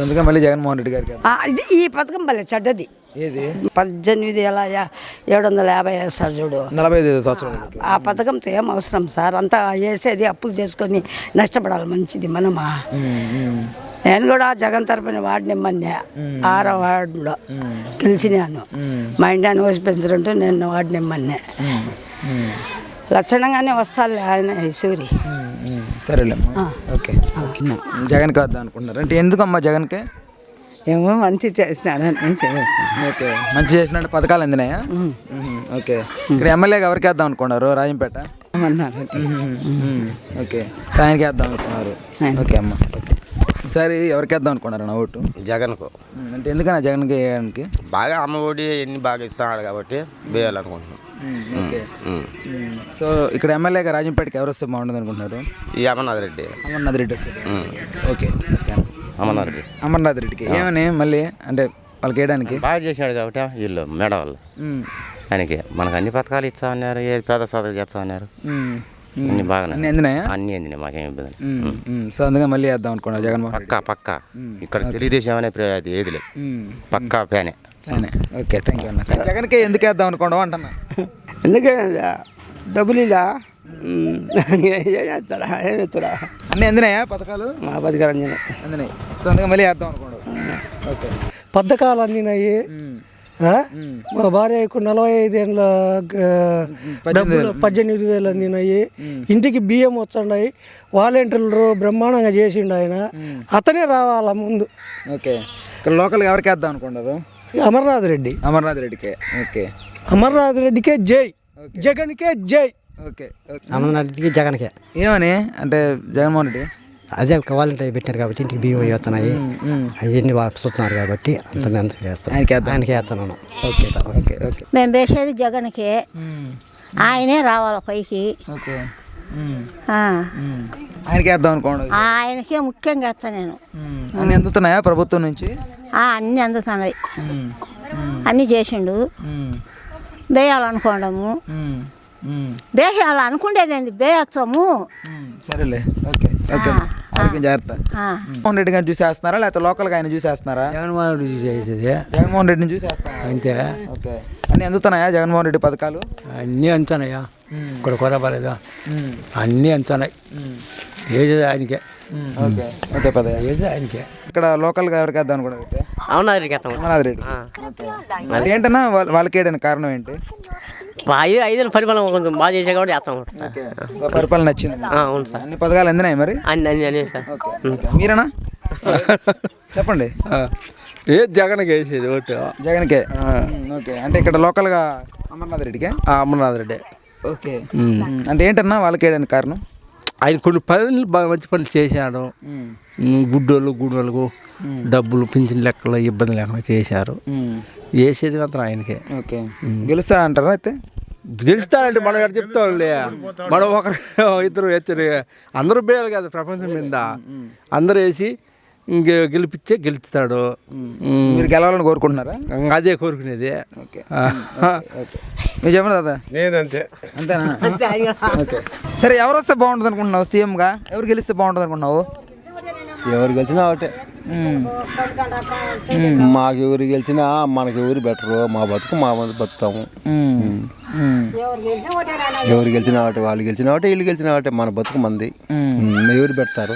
అందుకే మళ్ళీ జగన్మోహన్ రెడ్డి గారికి ఇది ఈ పథకం భలే చెడ్డది. ఏది? 18,750 వేస్తారు చూడు, 45 సంవత్సరాలు. ఆ పథకంతో ఏం అవసరం సార్? అంతా వేసేది అప్పులు చేసుకొని నష్టపడాలి, మంచిది మనమా. నేను కూడా జగన్ తరపున వార్డు నిమ్మన్నా, 6వ వార్డులో గెలిచినాను. మా ఇండియన్ వైస్ ప్రెసిడెంట్, నేను వార్డు నిమ్మన్నా. లక్షణంగానే వస్తాలే ఆయన సూరి. సరేలేమ్మా. ఓకే, జగన్కి వద్దాం అనుకుంటున్నారు అంటే ఎందుకమ్మా జగన్కి? ఏమో మంచి చేసినారని చేస్తాను. ఓకే, మంచి చేసినట్టు పథకాలు అందినాయా? ఓకే, ఇక్కడ ఎమ్మెల్యేగా ఎవరికి వేద్దాం అనుకున్నారు? రాజంపేట. ఓకే, ఆయనకి వేద్దాం అనుకున్నారు. ఓకే అమ్మ. ఈసారి ఎవరికి వేద్దాం అనుకున్నారు నా ఓటు? జగన్కు. అంటే ఎందుకన్నా జగన్కి వేయడానికి? బాగా అమ్మ ఒడి ఎన్ని బాగా ఇస్తున్నాడు కాబట్టి వేయాలనుకుంటున్నాం. ఓకే, సో ఇక్కడ ఎమ్మెల్యేగా రాజంపేటకి ఎవరు వస్తే బాగుంటుంది అనుకుంటున్నారు? ఈ అమర్నాథ్ రెడ్డి వస్తారు. ఓకే ఓకే, అమర్నాథ్ రెడ్డికి ఏమని మళ్ళీ అంటే వాళ్ళకి వేయడానికి? బాగా చేసినాడు కాబట్టి వీళ్ళు మేడ వాళ్ళు ఆయనకి మనకు అన్ని పథకాలు ఇస్తా ఉన్నారు, ఏ పేద సాధన చేస్తా ఉన్నారు, అన్ని బాగా అందినాయా? అన్ని అందినాయి, మాకేం ఇబ్బంది. సో అందుకే మళ్ళీ వేద్దాం అనుకున్నారు జగన్మోహన్? పక్కా ఇక్కడ తెలుగుదేశం అనే అది ఏది లేదు, పక్కా ఫ్యానే. ఓకే, థ్యాంక్ యూ అన్న. జగన్కి ఎందుకు వేద్దాం అనుకోవడం అంటున్నా? ఎందుకే డబ్బులు ఇలా అన్నీ అందినాయా పథకాలు? మా పథకాలు అందినాయి, సో అందుకే మళ్ళీ వేద్దాం అనుకోవడం. ఓకే, పథకాలు అందినాయి. మా భార్యకు 45 ఏళ్ళ 18,000 అందినాయి. ఇంటికి బియ్యం వచ్చాయి, వాలంటీర్లు బ్రహ్మాండంగా చేసిండు ఆయన. అతనే రావాలా ముందు. ఓకే, ఇక్కడ లోకల్గా ఎవరికి వేద్దాం అనుకున్నారు? అమర్నాథ్ రెడ్డికే. ఓకే, అమర్నాథ్ రెడ్డికే జై, జగన్కే జై. ఓకే, అమర్నాథ్ రెడ్డికి జగన్కే. ఏమని అంటే జగన్మోహన్ రెడ్డి అదే వాలంటీర్ పెట్టారు కాబట్టి ఇంటికి బియ్యం వస్తున్నాయి, అవన్నీ బాగా చూస్తున్నారు కాబట్టి ఆయనకి వేస్తున్నాను. ఓకే ఓకే ఓకే, మేము వేసేది జగన్కే, ఆయనే రావాలి పైకి. ఓకే, ఆయనకి వేద్దాం అనుకోండి. ఆయనకే ముఖ్యంగా వేస్తాను నేను. అన్నీ అందుతున్నాయా ప్రభుత్వం నుంచి? అన్నీ అందుతున్నాయి, అన్నీ చేసిండు. వేయాలనుకోవడము, వేయాలనుకుండేది ఏంది, వేయచ్చాము. సరేలే, ఓకే ఓకే, ఆరోగ్యం జాగ్రత్త. జగన్మోహన్ రెడ్డి గారిని చూసేస్తున్నారా లేకపోతే లోకల్గా ఆయన చూసేస్తున్నారా? జగన్మోహన్ రెడ్డి చూసేది. జగన్మోహన్ రెడ్డిని చూసేస్తారా? అంతే. ఓకే, అన్నీ అందుతున్నాయా జగన్మోహన్ రెడ్డి పథకాలు? అన్నీ అందుతున్నాయా, ఇక్కడ కొరపలేదా, అన్నీ అందుతున్నాయి. ఏది ఆయనకే. ఓకే ఓకే, పద ఏది ఆయనకే. ఇక్కడ లోకల్గా ఎవరికి వేద్దాం అనుకుంటే? అమర్నాథ్ రెడ్డి. అంటే ఏంటన్నా వాళ్ళకి వేయడానికి కారణం ఏంటి? 5 పరిపాలన కొంచెం బాగా చేసా కాబట్టి వేస్తాం. పరిపాలన నచ్చింది? అవును సార్. అన్ని పథకాలు అందినాయి మరి? అన్ని సార్. మీరేనా చెప్పండి. జగన్కి వేసేది ఓటు, జగన్కే. ఓకే, అంటే ఇక్కడ లోకల్గా అమర్నాథ్ రెడ్డి. అమర్నాథ్ రెడ్డి. ఓకే, అంటే ఏంటన్నా వాళ్ళకి వేయడానికి కారణం? ఆయన కొన్ని పనులు బాగా మంచి పనులు చేశాడు. గుడ్డోళ్ళకు డబ్బులు పింఛన్ లెక్కలు ఇబ్బంది లేకుండా చేశారు. చేసేది మాత్రం ఆయనకే. ఓకే, గెలుస్తా అంటారా? అయితే గెలుస్తారంటే మనం ఎక్కడ చెప్తాంలే, మనం ఒకరు ఇద్దరు హెచ్చరి అందరూ బేయాలి కదా ప్రపంచం మీద, అందరూ వేసి ఇంక గెలుస్తాడు. మీరు గెలవాలని కోరుకుంటున్నారా? అదే కోరుకునేది. మీరు చెప్పండి దాదా. నేనంతే. అంతేనా? ఓకే, సరే ఎవరు వస్తే బాగుంటుంది అనుకుంటున్నావు సీఎంగా? ఎవరు గెలిస్తే బాగుంటుంది అనుకుంటున్నావు? ఎవరు గెలిచినా ఒకటే, మాకు ఎవరు గెలిచినా మనకి ఎవరు బెటరు, మా బతుకు మా బతుకుతాము. ఎవరు గెలిచినా ఒకటే, వాళ్ళు గెలిచినా ఒకటే, వీళ్ళు గెలిచినా ఒకటే, మన బతుకు మంది. ఎవరు పెడతారు?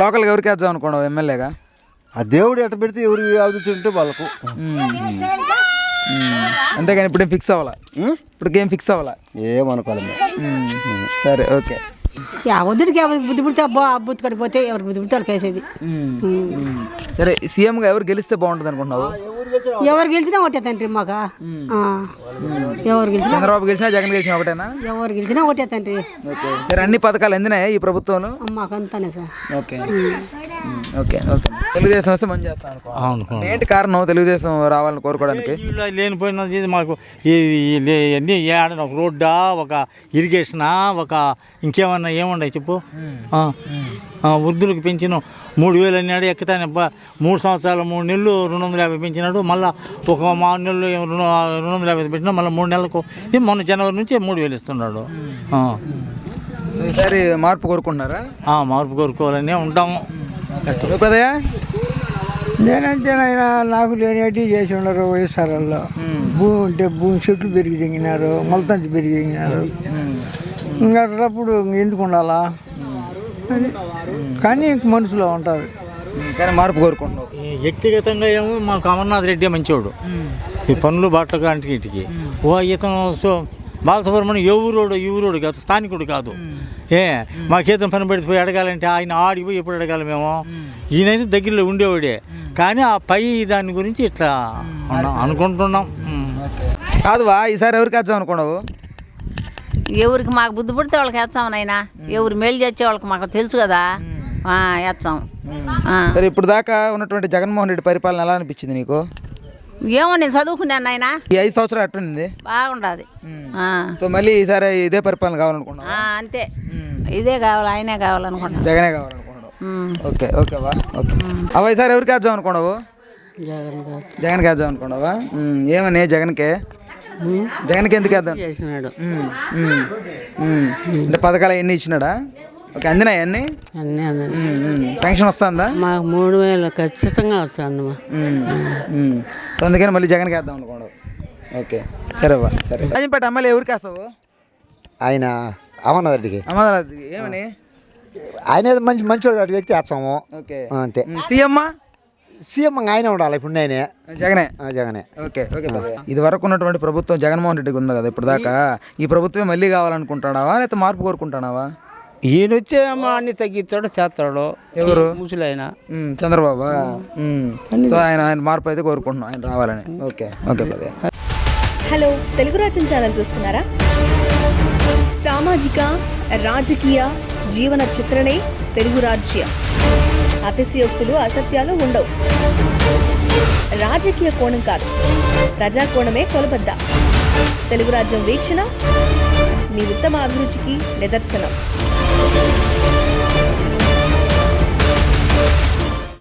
లోకల్గా ఎవరికి వేద్దాం అనుకున్నావు ఎమ్మెల్యేగా? ఆ దేవుడు ఎట్ట పెడితే ఎవరు అవుతుంటే వాళ్ళకు. అంతేగాని ఇప్పుడేం ఫిక్స్ అవ్వాలా? ఇప్పటికేం ఫిక్స్ అవ్వాలా? ఏమనుకోవాలి. సరే, ఓకే. వద్దుడికి ఎవరికి బుద్ధి పుడితే బుద్ధి కడిపోతే ఎవరికి బుద్ధి పుడితే వాళ్ళకి వేసేది. సరే, సీఎంగా ఎవరు గెలిస్తే బాగుంటుంది అనుకుంటున్నావు? ఎవరు గెలిచినా ఒకటే తండ్రి మాకు. ఎవరు గెలిచినా, చంద్రబాబు గెలిచినా జగన్ గెలిచినా ఒకటేనా? ఎవరు గెలిచినా ఒకటే తండ్రి. సరే, అన్ని పథకాలు అందినాయి ఈ ప్రభుత్వంలో? మాకు అంతానే sir. Okay okay okay. Telugu Desam వస్తే మంచి చేస్తాను అనుకో. ఏంటి కారణం తెలుగుదేశం రావాలని కోరుకోవడానికి? లేనిపోయినది మాకు అన్నీ ఏడన ఒక రోడ్డా, ఒక ఇరిగేషనా, ఒక ఇంకేమన్నా ఏముండవు చెప్పు. వృద్ధులకు పెంచిన 3,000 అన్నాడు, ఎక్కుతానే 3 సంవత్సరాలు 3 నెలలు 250 పెంచినాడు. మళ్ళీ ఒక 6 నెలలు 250 పెట్టినా మళ్ళీ 3 నెలలకు మొన్న జనవరి నుంచి 3,000 ఇస్తున్నాడు. ఈసారి మార్పు కోరుకుంటున్నారా? మార్పు కోరుకోవాలని ఉంటాము. పెద్దయా? నేనంతేనైనా నాకు లేని చేసి ఉన్నారు. వైఎస్ఆర్లో భూమి ఉంటే భూమి చెట్లు పెరిగి తెగినారు, మొలతంచి పెరిగి తెగినారు. ఇంకా అప్పుడు ఎందుకు ఉండాలా? కానీ మనుషులో ఉంటారు. కానీ మార్పు కోరుకుంటున్నావు? వ్యక్తిగతంగా ఏమో మాకు అమర్నాథ్ రెడ్డి మంచివాడు. ఈ పనులు బాటలు కాంటికి ఇంటికి ఇతను బాలసుబ్రహ్మణ్యం ఈ ఊరోడు కాదు, స్థానికుడు కాదు. మాకేతం పని పడిపోయి అడగాలంటే ఆయన ఆడికి పోయి ఎప్పుడు అడగాలి మేము? ఈయనైతే దగ్గరలో ఉండేవాడే, కానీ ఆ పై దాని గురించి ఇట్లా అనుకుంటున్నాం. కాదువా, ఈసారి ఎవరికి వేద్దాం అనుకున్నావు? ఎవరికి మాకు బుద్ధి పుడితే వాళ్ళకి వేస్తాం నాయన. ఎవరు మేలు చేసే వాళ్ళకి మాకు తెలుసు కదా, వేస్తాం. సరే, ఇప్పుడు దాకా ఉన్నటువంటి జగన్మోహన్ రెడ్డి పరిపాలన ఎలా అనిపించింది నీకు? ఏమో నేను చదువుకున్నాను నాయన. ఈ 5 సంవత్సరాలు ఎట్లుంది? బాగుండదు. సో మళ్ళీ ఈసారి ఇదే పరిపాలన కావాలనుకున్నా? అంతే, ఇదే కావాలి, ఆయనే కావాలనుకున్నాను. జగనే కావాలనుకున్నాడు. Okay ఓకేవా, okay. అవి ఈసారి ఎవరికి వేద్దాం అనుకున్నావు? జగన్కి వేద్దాం అనుకున్నావా? ఏమని జగన్కే? జగన్కి ఎందుకు వేద్దాం? అంటే పథకాలు అవన్నీ ఇచ్చినాడా? ఓకే, అందినాయి అన్నీ? పెన్షన్ వస్తుందా? మాకు 3,000 ఖచ్చితంగా వస్తుంది. సో అందుకని మళ్ళీ జగన్కి వేద్దాం అనుకున్నావు. ఓకే, సరేవా. సరే, రాజంపేట ఎమ్మెల్యే ఎవరికి వేస్తావు? ఆయన అమర్నాథ్ రెడ్డికి. అమర్నాథ్ రెడ్డికి ఏమని? ఆయన మంచి వ్యక్తి వేస్తాము. ఓకే, అంతే. సీఎం ఆయన ఉండాలి. ఇప్పుడు నేనే జగనే. Okay okay. ఇది వరకు ఉన్నటువంటి ప్రభుత్వం జగన్మోహన్ రెడ్డికి ఉంది కదా ఇప్పుడు దాకా, ఈ ప్రభుత్వం మళ్ళీ కావాలనుకుంటాడావా లేకపోతే మార్పు కోరుకుంటాడావా? ఈయన వచ్చేమో అన్ని తగ్గిస్తాడు, చేస్తాడు. ఎవరు? ముసలైన చంద్రబాబు. సో ఆయన మార్పు అయితే కోరుకుంటున్నాం, ఆయన రావాలని. Okay okay. హలో, తెలుగు రాజ్యం ఛానల్ చూస్తున్నారా? సామాజిక రాజకీయ జీవన చిత్రణే తెలుగు రాజ్యం. అతిశయోక్తులు అసత్యాలు ఉండవు. రాజకీయ కోణం కాదు, ప్రజా కోణమే కొలబద్ద. తెలుగు రాజ్యం వీక్షణ మీ ఉత్తమ అభిరుచికి నిదర్శనం.